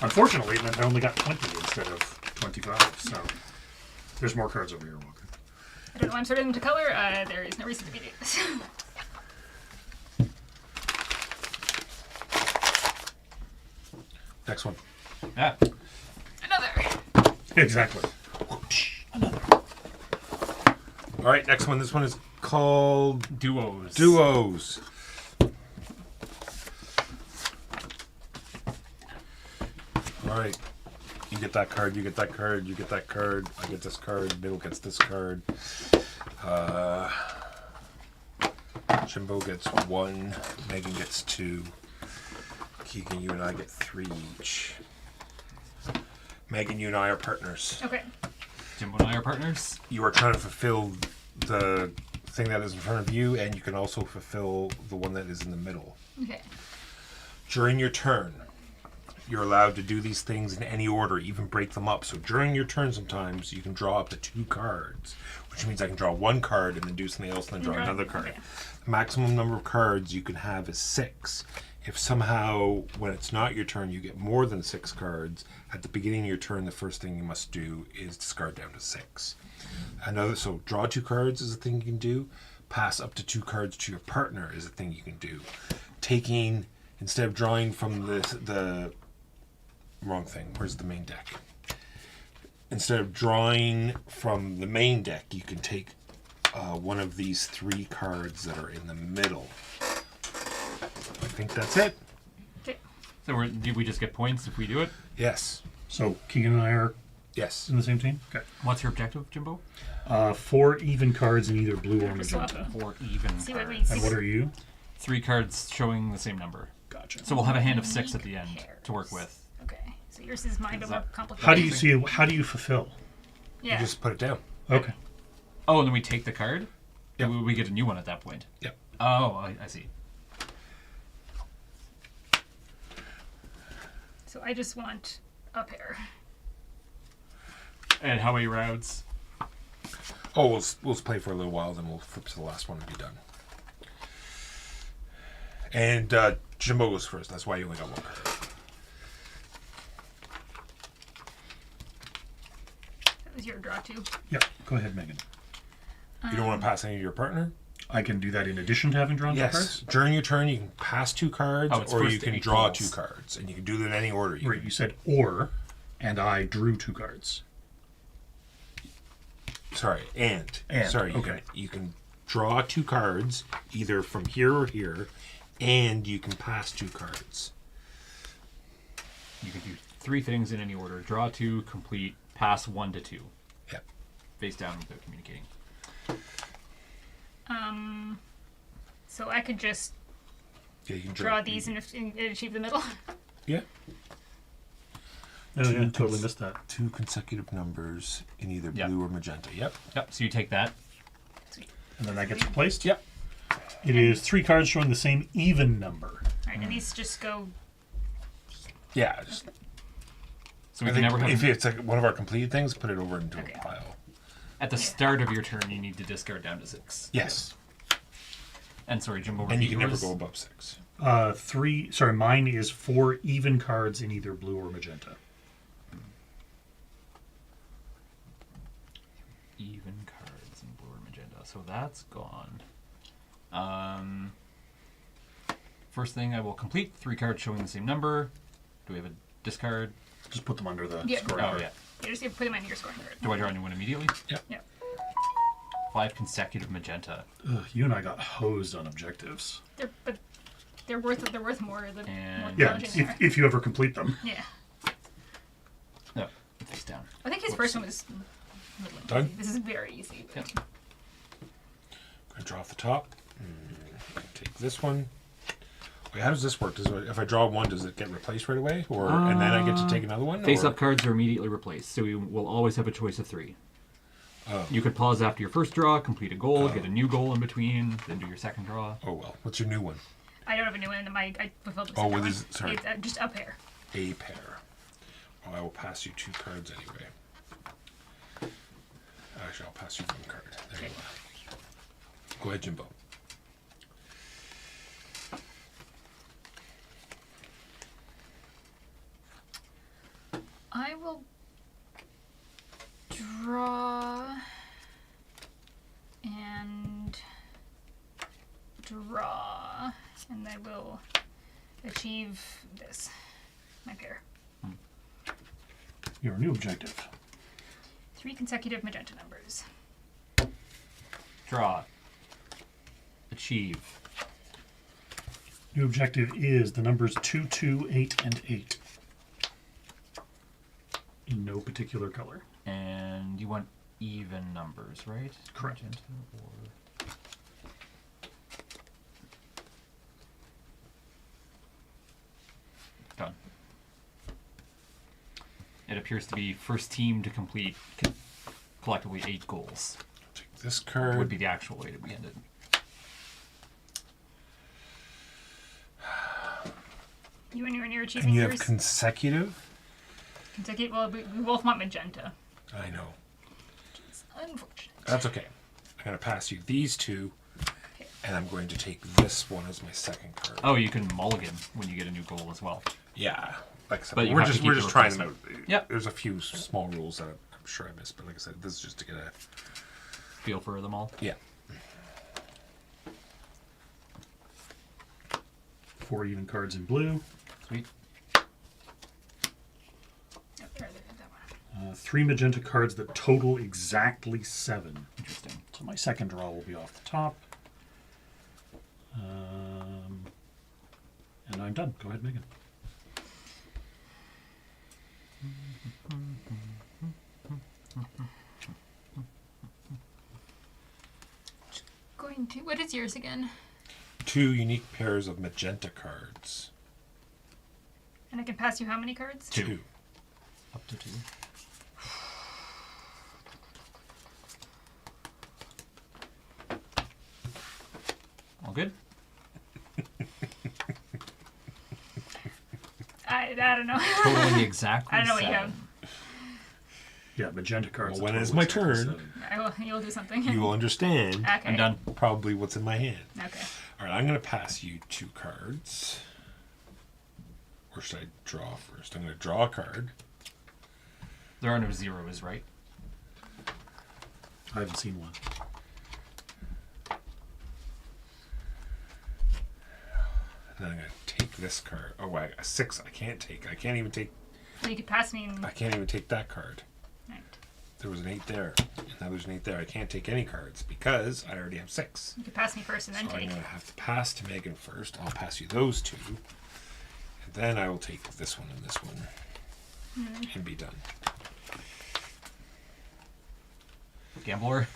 Unfortunately, then I only got 20 instead of 25, so there's more cards over here, Walker. I don't know why I'm sorting them to color. There is no reason to be doing this. Next one. Ah, Another. Exactly. All right, next one. This one is called duos. Duos. All right. You get that card, you get that card, you get that card, I get this card, Bill gets this card. Jimbo gets 1, Megan gets 2. Keegan, you and I get 3 each. Megan, you and I are partners. Okay. Jimbo and I are partners. You are trying to fulfill the thing that is in front of you, and you can also fulfill the one that is in the middle. Okay. During your turn, you're allowed to do these things in any order, even break them up. So during your turn, sometimes you can draw up to 2 cards, which means I can draw 1 card and then do something else and then draw Draw- another card. okay. The maximum number of cards you can have is 6. If somehow, when it's not your turn, you get more than 6 cards, at the beginning of your turn, the first thing you must do is discard down to 6. So draw 2 cards is a thing you can do. Pass up to 2 cards to your partner is a thing you can do. Taking, instead of drawing from the wrong thing, where's the main deck? Instead of drawing from the main deck, you can take one of these 3 cards that are in the middle. I think that's it. Okay. So do we just get points if we do it? Yes. So Keegan and I are Yes. in the same team? Okay. What's your objective, Jimbo? 4 even cards in either blue or magenta. 4 even See what we cards. see. And what are you? 3 cards showing the same number. Gotcha. So we'll have a hand of 6 at the end to work with. Okay. So yours is mine, but Is more that- complicated. How do you fulfill? Yeah. You just put it down. Okay. Oh, and then we take the card? Yep. We get a new one at that point. Yep. Oh, I see. So I just want a pair. And how many rounds? Oh, we'll play for a little while, then we'll flip to the last one and be done. And Jimbo goes first. That's why you only got 1 card. That was your draw too. Yeah. Go ahead, Megan. You don't want to pass any to your partner? I can do that in addition to having drawn 2 cards? Yes. During your turn, you can pass 2 cards, Oh, it's or first you can to draw equals. 2 cards, and you can do it in any order. Right, you said or, and I drew 2 cards. Sorry, and. Sorry, okay. you can draw 2 cards, either from here or here, and you can pass 2 cards. You can do 3 things in any order. Draw 2, complete, pass 1 to 2. Yeah. Face down without communicating. So I could just Yeah, you can draw these and achieve the middle. Yeah. Oh, yeah, totally missed that. 2 consecutive numbers in either Yeah. blue or magenta. Yep. Yep, so you take that. And then that gets replaced? Yep. It is 3 cards showing the same even number. Right, and these just go. Yeah. Just, So we I can think never have... if it's like one of our completed things, put it over into Okay. a pile. At the start of your turn, you need to discard down to 6. Yes. And sorry, Jimbo, And you can never yours. go above 6. Mine is 4 even cards in either blue or magenta. Even cards in blue or magenta. So that's gone. First thing I will complete 3 cards showing the same number. Do we have a discard? Just put them under the Yeah. scoring Oh, card. yeah. You just put them on your scoring card. Do I draw a new one immediately? Yeah. 5 consecutive magenta. Ugh, you and I got hosed on objectives. But they're worth more than And- more Yeah, challenging they are. if you ever complete them. Yeah. No, face down. I think his first one was. Done? This is very easy. But Yep. I draw off the top. Take this one. Wait, how does this work? If I draw one, does it get replaced right away, or and then I get to take another one? Face or? up cards are immediately replaced, so you will always have a choice of 3. Oh. You could pause after your first draw, complete a goal, get a new goal in between, then do your second draw. Oh well. What's your new one? I don't have a new one. I fulfilled the Oh, second what one. is it? Sorry. It's just a pair. A pair. Well, I will pass you 2 cards anyway. Actually, I'll pass you 1 card. There you are. Go ahead, Jimbo. I will draw and draw, and I will achieve this. My pair. Your new objective. 3 consecutive magenta numbers. Draw. Achieve. New objective is the numbers 2, 2, 8, and 8. In no particular color. And you want even numbers, right? Correct. Magenta or... Done. It appears to be first team to complete collectively 8 goals. Take this card. Would be the actual way that we ended. You and you're achieving And you have yours. consecutive? Consecutive. Well, we both want magenta. I know. It's unfortunate. That's okay. I'm going to pass you these 2, Okay. and I'm going to take this one as my second card. Oh, you can mulligan when you get a new goal as well. Yeah. Like I said, But you we're have to just keep we're the just trying them out. replacement. Yep. There's a few small rules that I'm sure I missed, but like I said, this is just to get a Feel for them all. yeah. 4 even cards in blue. Sweet. Yep, there, that one. 3 magenta cards that total exactly 7. Interesting. So my second draw will be off the top. And I'm done. Go ahead, Megan. Going to. What is yours again? 2 unique pairs of magenta cards. And I can pass you how many cards? 2. Up to 2. All good? I don't know. Totaling exactly I don't know what you 7. have. Yeah, magenta cards. Well, that when it's total my exactly turn, 7. You'll do something. You will understand Okay. I'm done. probably what's in my hand. Okay. All right, I'm going to pass you 2 cards. Or should I draw first? I'm going to draw a card. There are no zeros, right? I haven't seen one. And then I'm going to take this card. Oh, a 6 I can't take. I can't even take You could pass me. I can't even take that card. Right. There was an 8 there. And now there's an 8 there. I can't take any cards because I already have 6. You could pass me first and then So I'm take. going to have to pass to Megan first. I'll pass you those 2. And then I will take this one and this one. And be done. Gambler.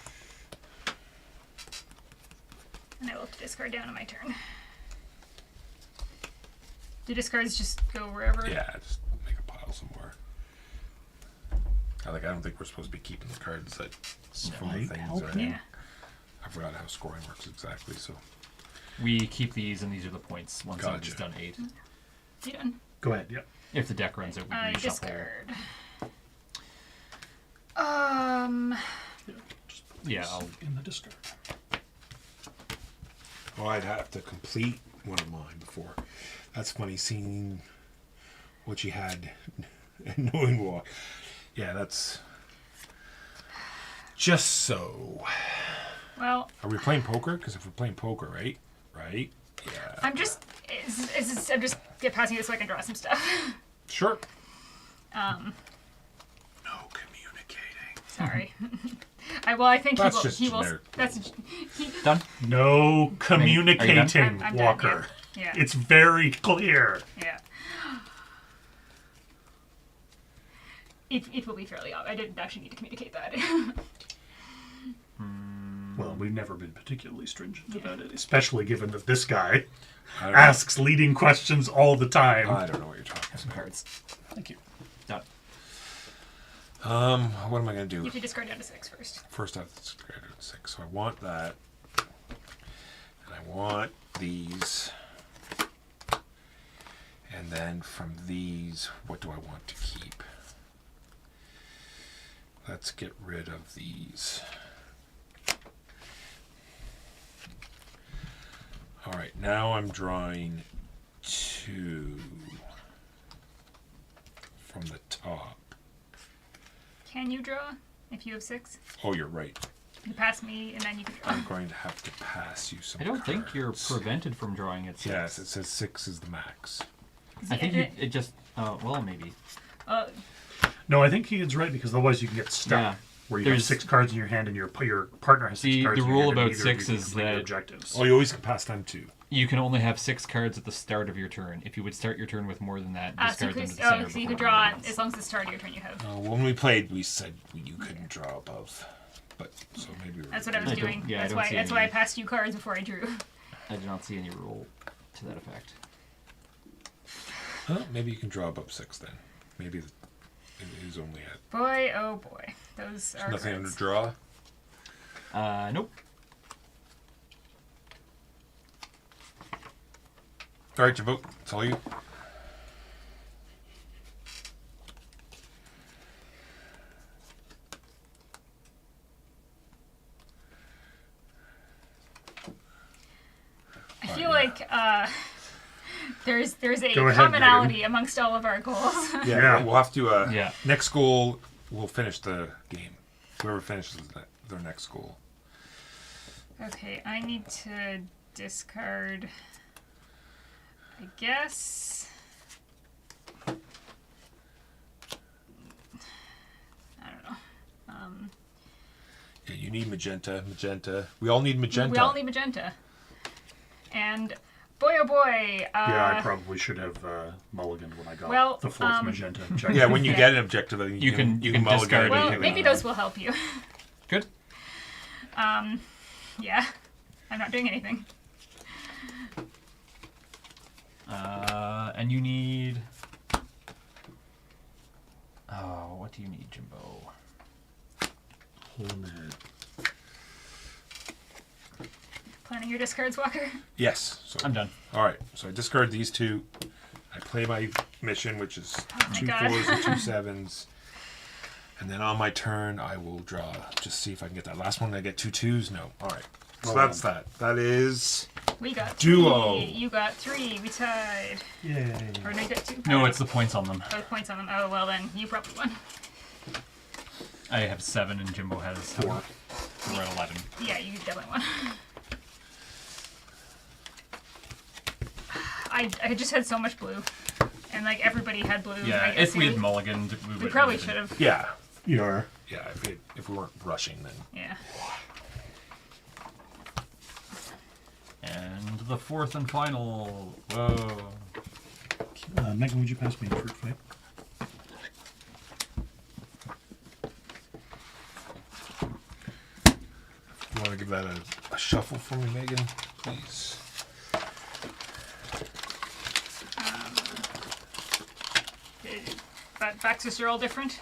And I will have to discard down on my turn. Do discards just go wherever? Yeah, just make a pile somewhere. I don't think we're supposed to be keeping the cards that from the Spike things. help Right? you? Yeah. I forgot how scoring works exactly. So We keep these, and these are the points once somebody's Gotcha. done 8. You done? Go ahead, yep. If the deck runs out, we reshuffle. Discard. Just put Yeah, these I'll- in the discard. oh, I'd have to complete one of mine before. That's funny seeing what you had and knowing what. Yeah, that's just so. Well, Are we playing poker? Because if we're playing poker, right? Right? Yeah. I'm just passing this so I can draw some stuff. Sure. No communicating. Sorry. I think That's he will. just He will. generic. That's. Done? No communicating, I'm done, Walker. Yeah. It's very clear. Yeah. It will be fairly obvious. I didn't actually need to communicate that. Well, we've never been particularly stringent about it, especially given that this guy I don't know. asks leading questions all the time. I don't know what you're talking Have some cards. Thank you. Done. What am I going to You do? have to discard down to 6 first. First, I have to discard it at 6. So I want that. And I want these. And then from these, what do I want to keep? Let's get rid of these. All right, now I'm drawing 2 from the top. Can you draw if you have 6? Oh, you're right. You pass me, and then you can draw. I'm going to have to pass you some I don't think you're cards. prevented from drawing at 6. Yes, it says 6 is the max. Is I he think ended it just. Well, maybe. it? No, I think Keegan's right because otherwise you can get stuck. Yeah. Where you have There's- 6 cards in your hand and your partner has 6 The- cards the in your rule hand. and about neither of you 6 can is complete your that- objectives. Oh, you always can pass them too. You can only have 6 cards at the start of your turn. If you would start your turn with more than that, So you discard them could, to the center. so you before could draw anything else. as long as the start of your turn you have. When we played, we said you couldn't draw above. But so maybe we're That's what I was I don't- doing. yeah, I that's don't why. see That's any- why I passed you cards before I drew. I do not see any rule to that effect. Huh? Maybe you can draw above 6 then. Maybe it is only at Boy, oh boy, those are nothing under cards. draw. Nope. All right, your vote. It's all you. I feel like there's a Go ahead, commonality amongst all of our goals. Yeah. We'll have to. Yeah. Next goal, we'll finish the game. Whoever finishes their next goal. Okay, I need to discard. I guess. I don't know. Yeah, you need magenta. Magenta. We all need magenta. We all need magenta. And boy, oh boy. Yeah, I probably should have mulliganed when I got well, the 4th magenta objective. Yeah, when you get an objective, then You can mulligan discard it. Well, Yeah. maybe those will help you. Good. Yeah. I'm not doing anything. And you need. Oh, what do you need, Jimbo? Hole in the head. Planning your discards, Walker? Yes. So I'm done. All right. So I discard these 2. I play my mission, which is Oh my 2 God. 4s and 2 7s. And then on my turn, I will draw. Just see if I can get that last one. Did I get 2 2s? No. All right. So Well that's that. That is We got Duo. 3. You got 3. We tied. Yay. Or no, you got 2. No, it's the points on them. Both points on them. Oh, well then, you probably won. I have 7 and Jimbo has 4. We're at 11. Yeah, you definitely won. I just had so much blue. And like everybody had blue. Yeah, I guess if we had you- mulliganed, we We probably should have. yeah. You are. Yeah. If we weren't rushing, then Yeah. And the 4th and final. Whoa. Megan, would you pass me a fruit fight? you want to give that a shuffle for me, Megan, please. But backs are all different?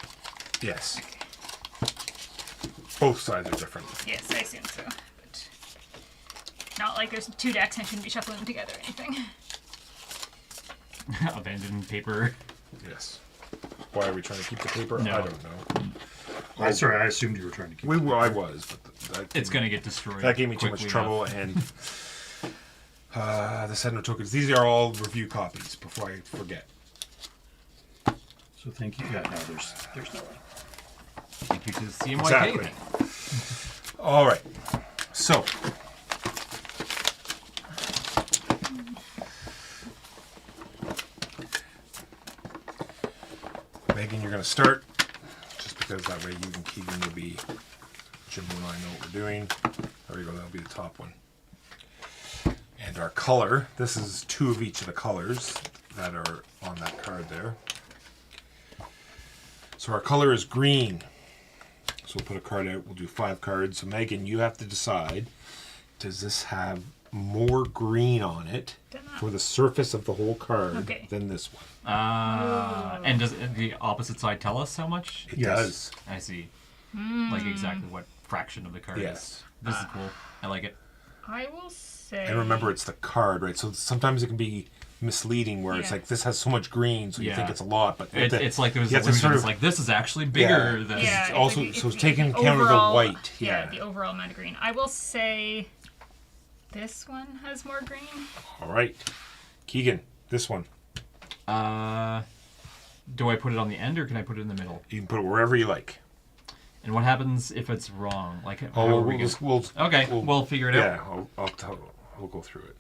Yes. Both sides are different. Yes, I assume so. But not like there's 2 decks and I shouldn't be shuffling them together or anything. Abandoned paper. Yes. Why are we trying to keep the paper? No. I don't know. Sorry, I assumed you were trying to keep I was, but that It's going to get destroyed. that gave me too much quickly trouble. enough. And the set no tokens. These are all review copies. Before I forget. So thank you. Yeah, no, there's no way. Thank you to the CMYK. Exactly. All right. So. Megan, you're going to start, just because that way you and Keegan will be, Jimbo and I know what we're doing. There you go, that'll be the top one. And our color, this is 2 of each of the colors that are on that card there. So our color is green. So we'll put a card out. We'll do 5 cards. So Megan, you have to decide, does this have more green on it for the surface of the whole card than this one? And does the opposite side tell us how much? It does. I see. Like exactly what fraction of the card Yes. is. This is cool. I like it. I will say. And remember, it's the card, right? So sometimes it can be misleading where it's like, this has so much green, so you think it's a lot. But it's like there's you have to illusions like, this is actually bigger than... Yeah, it's also, like, so it's taking account of overall, the white. Yeah, the overall amount of green. I will say this one has more green. All right. Keegan, this one. Do I put it on the end or can I put it in the middle? You can put it wherever you like. And what happens if it's wrong? Like, how Oh, are we gonna... we'll figure it yeah, out. we'll go through it.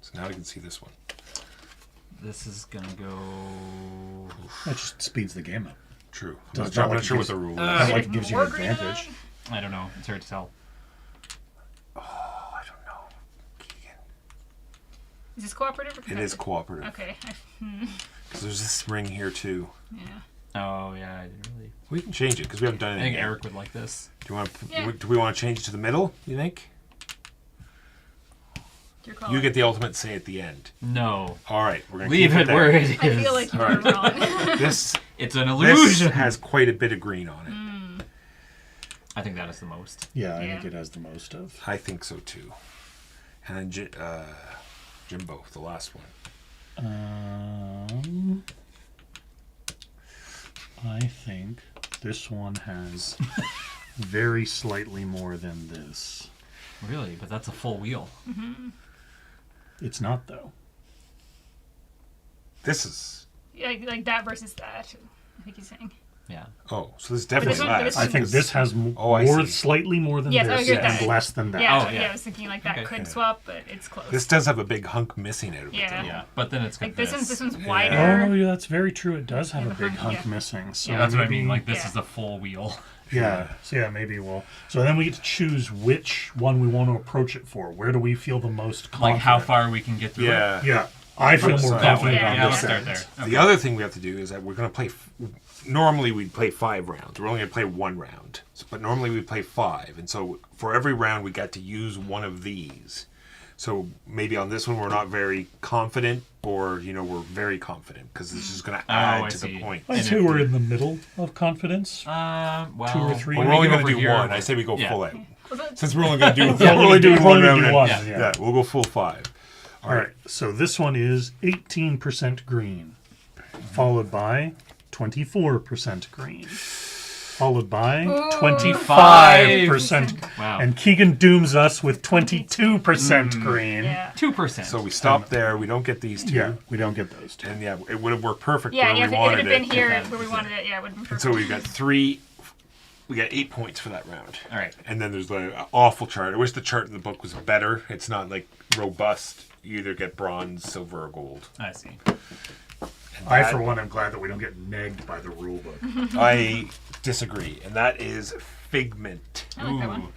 So now I can see this one. This is gonna go... That just speeds the game up. True. Does I'm not not like sure it what gives- the rule is. Not like it gives you an More green on advantage. I don't know. It's hard to tell. Oh, I don't know. Keegan. Is this cooperative or It competitive? is cooperative. Okay. Because there's this ring here too. Yeah. Oh, yeah, I didn't really... We can change it because we haven't done I anything. think yet. Eric would like this. Do you want? Yeah. Do we want to change it to the middle? You think? Your call. You get the ultimate say at the end. No. All right, we're gonna Leave keep it there. where it is. I feel like you All were wrong. This It's an this illusion. has quite a bit of green on it. I think that is the most. Yeah, I Yeah. think it has the most of. I think so too. And then Jimbo, the last one. I think this one has very slightly more than this. Really? But that's a full wheel. It's not, though. This is. Yeah, like that versus that. I think he's saying. Yeah. Oh, so this is definitely this one- less. I think this has I more, see. slightly more than Yes, I this, agree with and that. less than that. Yeah, Oh, yeah. I was thinking like that Okay. could swap, but it's close. This does have a big hunk missing out of it. Yeah. though. Yeah. But then it's got like this one's Oh, wider. yeah, that's very true. It does have Yeah, a the big hunk, hunk yeah. missing. So Yeah, That's what I maybe- mean. Like, this Yeah. is the full wheel. Yeah. So yeah, maybe we'll. So then we get to choose which one we want to approach it for. Where do we feel the most confident? Like, how far we can get through it. Yeah. Yeah. I feel more That confident way. on Yeah, this let's end. start there. The other thing we have to do is that we're going to play. Normally we'd play 5 rounds. We're only going to play 1 round. But normally we play 5. And so for every round we got to use one of these. So maybe on this one we're not very confident, or we're very confident because this is going to add I to the see. point. I'd say we're in the middle of confidence. Well, 2 or 3. Well, we're when only we going to over do here, 1. I say we go yeah. full out. Well, that's- Since we're only going to do Yeah, we're only doing we're 1 only round. doing and- one, yeah. yeah. We'll go full 5. All right. So this one is 18% green, followed by 24% green, followed by 25%. Wow. And Keegan dooms us with 22% green. yeah. 2%. So we stop there. We don't get these 2. Yeah, we don't get those two. And yeah, it would have worked perfect Yeah, where yeah. we If it wanted had been it. here where we wanted it, yeah, it would have been And perfect. so we got 3. We got 8 points for that round. All right. And then there's the awful chart. I wish the chart in the book was better. It's not like robust. You either get bronze, silver, or gold. I see. I, for one, am glad that we don't get negged by the rule book. I disagree. And that is Figment. I like that one.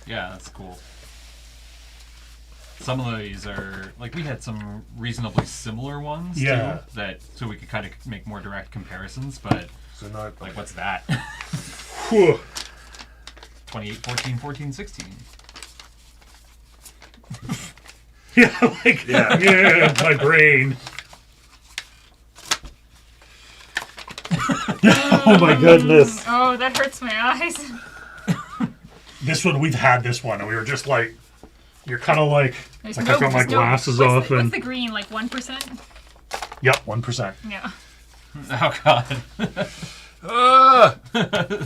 Yeah, that's cool. Some of these are like we had some reasonably similar ones Yeah. too, that so we could kind of make more direct comparisons. But So not like, what's that? Whew. 28, 14, 14, 16. Yeah, like, yeah, my brain. Oh my goodness. Oh, that hurts my eyes. This one, we've had this one, and we were just like, you're kind of like, There's like I got my there's glasses what's off the, and, what's the green, like 1%? yep, 1%. Yeah. Oh God.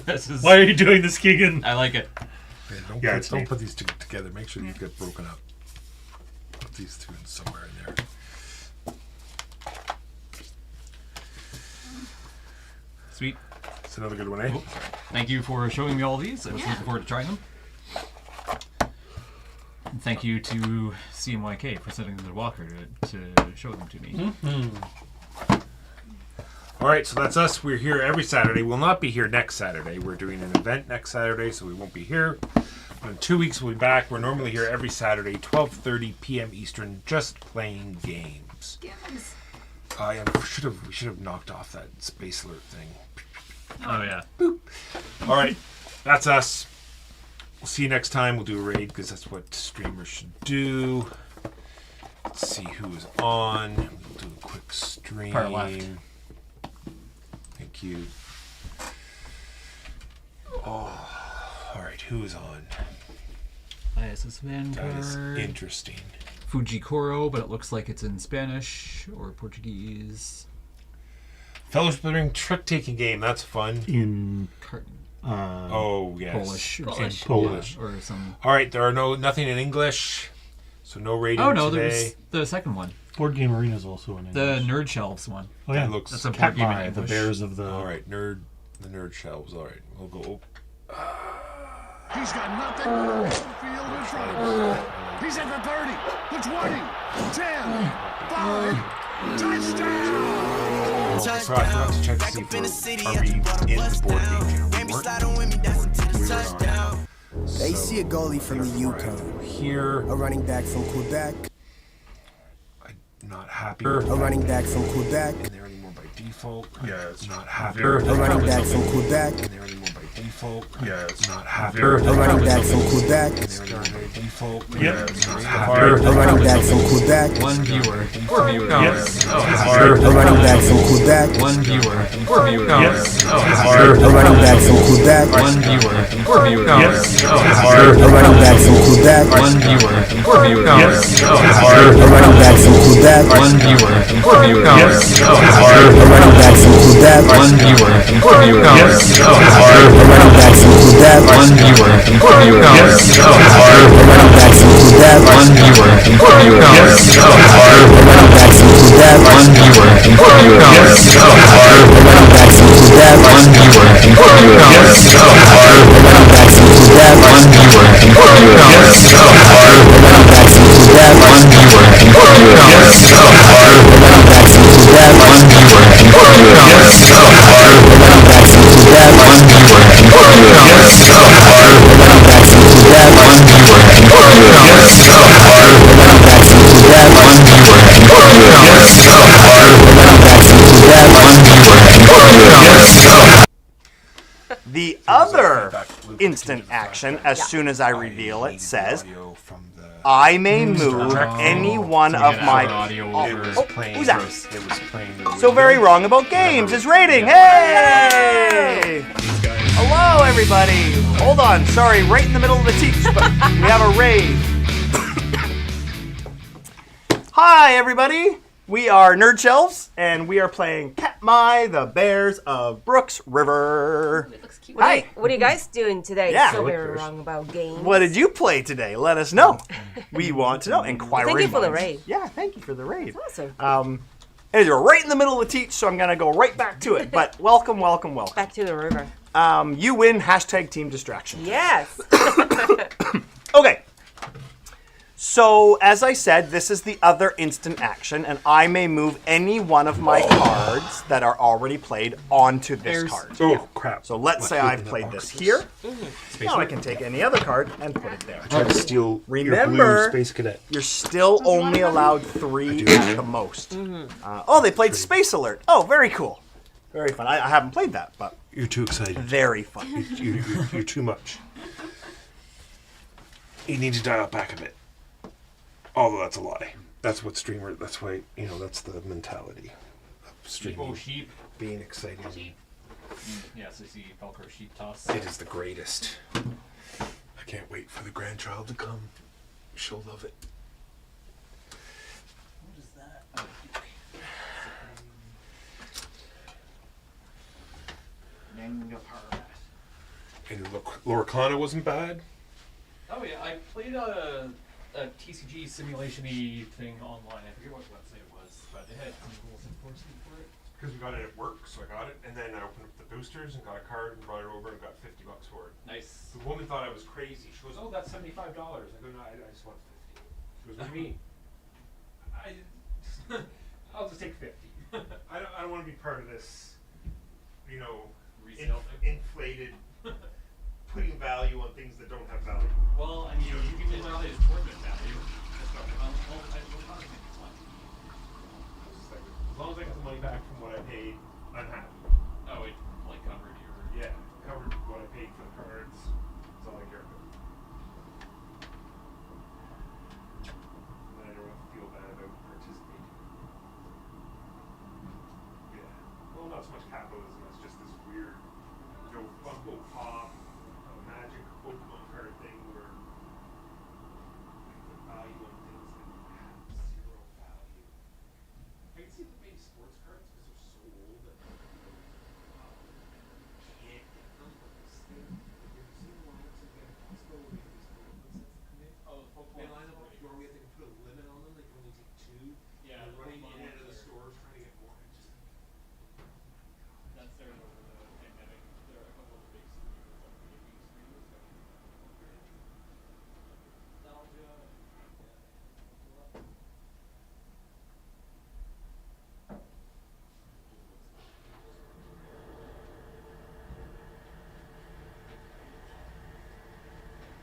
This is. Why are you doing this, Keegan? I like it. Yeah, it's don't neat. put these 2 together. Make sure these get broken up. Put these 2 in somewhere in there. Sweet. It's another good one, eh? Oh, sorry. Thank you for showing me all these. I was looking forward to trying them. And thank you to CMYK for sending them to Walker to show them to me. All right, so that's us. We're here every Saturday. We'll not be here next Saturday. We're doing an event next Saturday, so we won't be here. But in 2 weeks, we'll be back. We're normally here every Saturday, 12:30 p.m. Eastern, just playing games. cubes. Skims. We should have knocked off that space alert thing. Oh yeah. All right, that's us. We'll see you next time. We'll do a raid because that's what streamers should do. Let's see who is on. We'll do a quick stream. Far left. Thank you. Oh, all right. Who is on? ISS That is Vanguard. interesting. Fujikoro, but it looks like it's in Spanish or Portuguese. Fellowship of the Ring trick-taking game. That's fun. In Oh yes. Polish. Polish. Polish. Or some. All right. There are nothing in English, so no rating Oh no, today. there's the second one. Board Game Arena is also in The English. Nerd Shelves one. Oh yeah, That looks. That's a board game in Katmai, the English. bears of the. All right, the nerd shelves. All right, we'll go. He's got nothing but the field in front of him. He's at the 30, the 20, 10, 5, touchdown! So I forgot to check to see if are we in the board game channel. We weren't. They see a goalie from the Yukon, Here, a running back from Quebec, I'm not happy. a running back from Quebec, in there anymore by default. Yeah, it's not happy. a running back from Quebec, In there anymore by default. Yeah, it's not happy. a running back from Quebec, In there anymore by default. Yep. It's not a happy. running back from Quebec, One viewer. Four viewers. Yes. a running back from Quebec, One viewer. Four viewers. Yes. a running back from Quebec, One viewer. Four viewers. Yes. a running back from Quebec, One viewer. Four viewers. Yes. a running back from Quebec, One viewer. Four viewers. Yes. a running back from Quebec, One viewer. Four viewers. Yes. a running back from Quebec, One viewer. Four viewers. Yes. a running back from Quebec, One viewer. Four viewers. Yes. a running back from Quebec, One viewer. Four viewers. Yes. a running back from Quebec, One viewer. Four viewers. Yes. a running back from Quebec, One viewer. Four viewers. Yes. a running back from Quebec, One viewer. Four viewers. Yes. a running back from Quebec, One viewer. Four viewers. Yes. a running back from Quebec, One viewer. Four viewers. Yes. a running back from Quebec, One viewer. Four viewers. Yes. a running back from Quebec, One viewer. Four viewers. Yes. a running back from Quebec, One viewer. Four viewers. Yes. The other Feedback loop instant to the fact action, that as soon as I reveal need it, the says, audio from the- I may move any one of my... audio It over. was playing. who's that? It was playing. the So very window. wrong about games is rating. Hey! Hello, everybody. Hold on. Sorry, right in the middle of the teach, but we have a raid. Hi, everybody. We are Nerd Shelves, and we are playing Katmai, the Bears of Brooks River. It looks cute. Hi. What are you guys doing today? Yeah. So very wrong about games. What did you play today? Let us know. We want to know. Inquiring Thank you for the minds. raid. Yeah, thank you for the raid. Awesome. Anyways, we're right in the middle of the teach, so I'm gonna go right back to it. But welcome. Back to the river. You win. # team distraction. Yes. Okay. So, as I said, this is the other instant action, and I may move any one of my cards that are already played onto this card. Oh crap! So let's say I've played this here. Now I can take any other card and put it there. Try to steal Remember- your blue Space Cadet. You're still only allowed 3 at the most. Oh, they played Space Alert. Oh, very cool. Very fun. I haven't played that, but You're too excited. very fun. You're too much. You need to dial it back a bit. Although that's a lie. That's what streamer. That's why that's the mentality of streaming. sheep. Being excited. Yes, I see Velcro sheep toss. It is the greatest. I can't wait for the grandchild to come. She'll love it. What is that? And look, Lorcana wasn't bad. Oh yeah, I played a TCG simulation-y thing online. I forget what website it was, but it had some rules enforcement for it. Because we got it at work, so I got it, and then I opened up the boosters and got a card and brought it over and got $50 for it. Nice. The woman thought I was crazy. She goes, "Oh, that's $75." I go, "No, I just want 50." She goes, "What do you mean?" I'll just take 50. I don't want to be part of this, Resale thing. inflated, putting value on things that don't have value. Well, I mean, you can value tournament value. That's not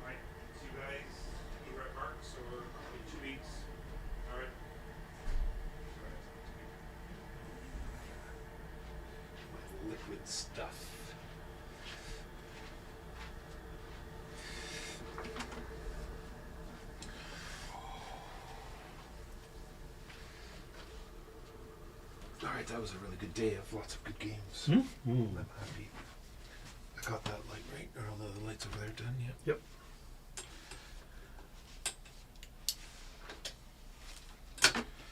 Alright, see you guys either at Mark's or in 2 weeks. Alright. My liquid stuff. Alright, that was a really good day of lots of good games. I'm happy. I got that light right, or all the other lights over there done, yeah. Yep.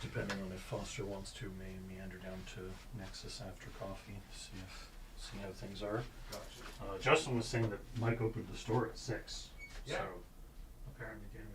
Depending on if Foster wants to, may meander down to Nexus after coffee, see how things are. Gotcha. Justin was saying that Mike opened the store at 6. Yeah. So apparently getting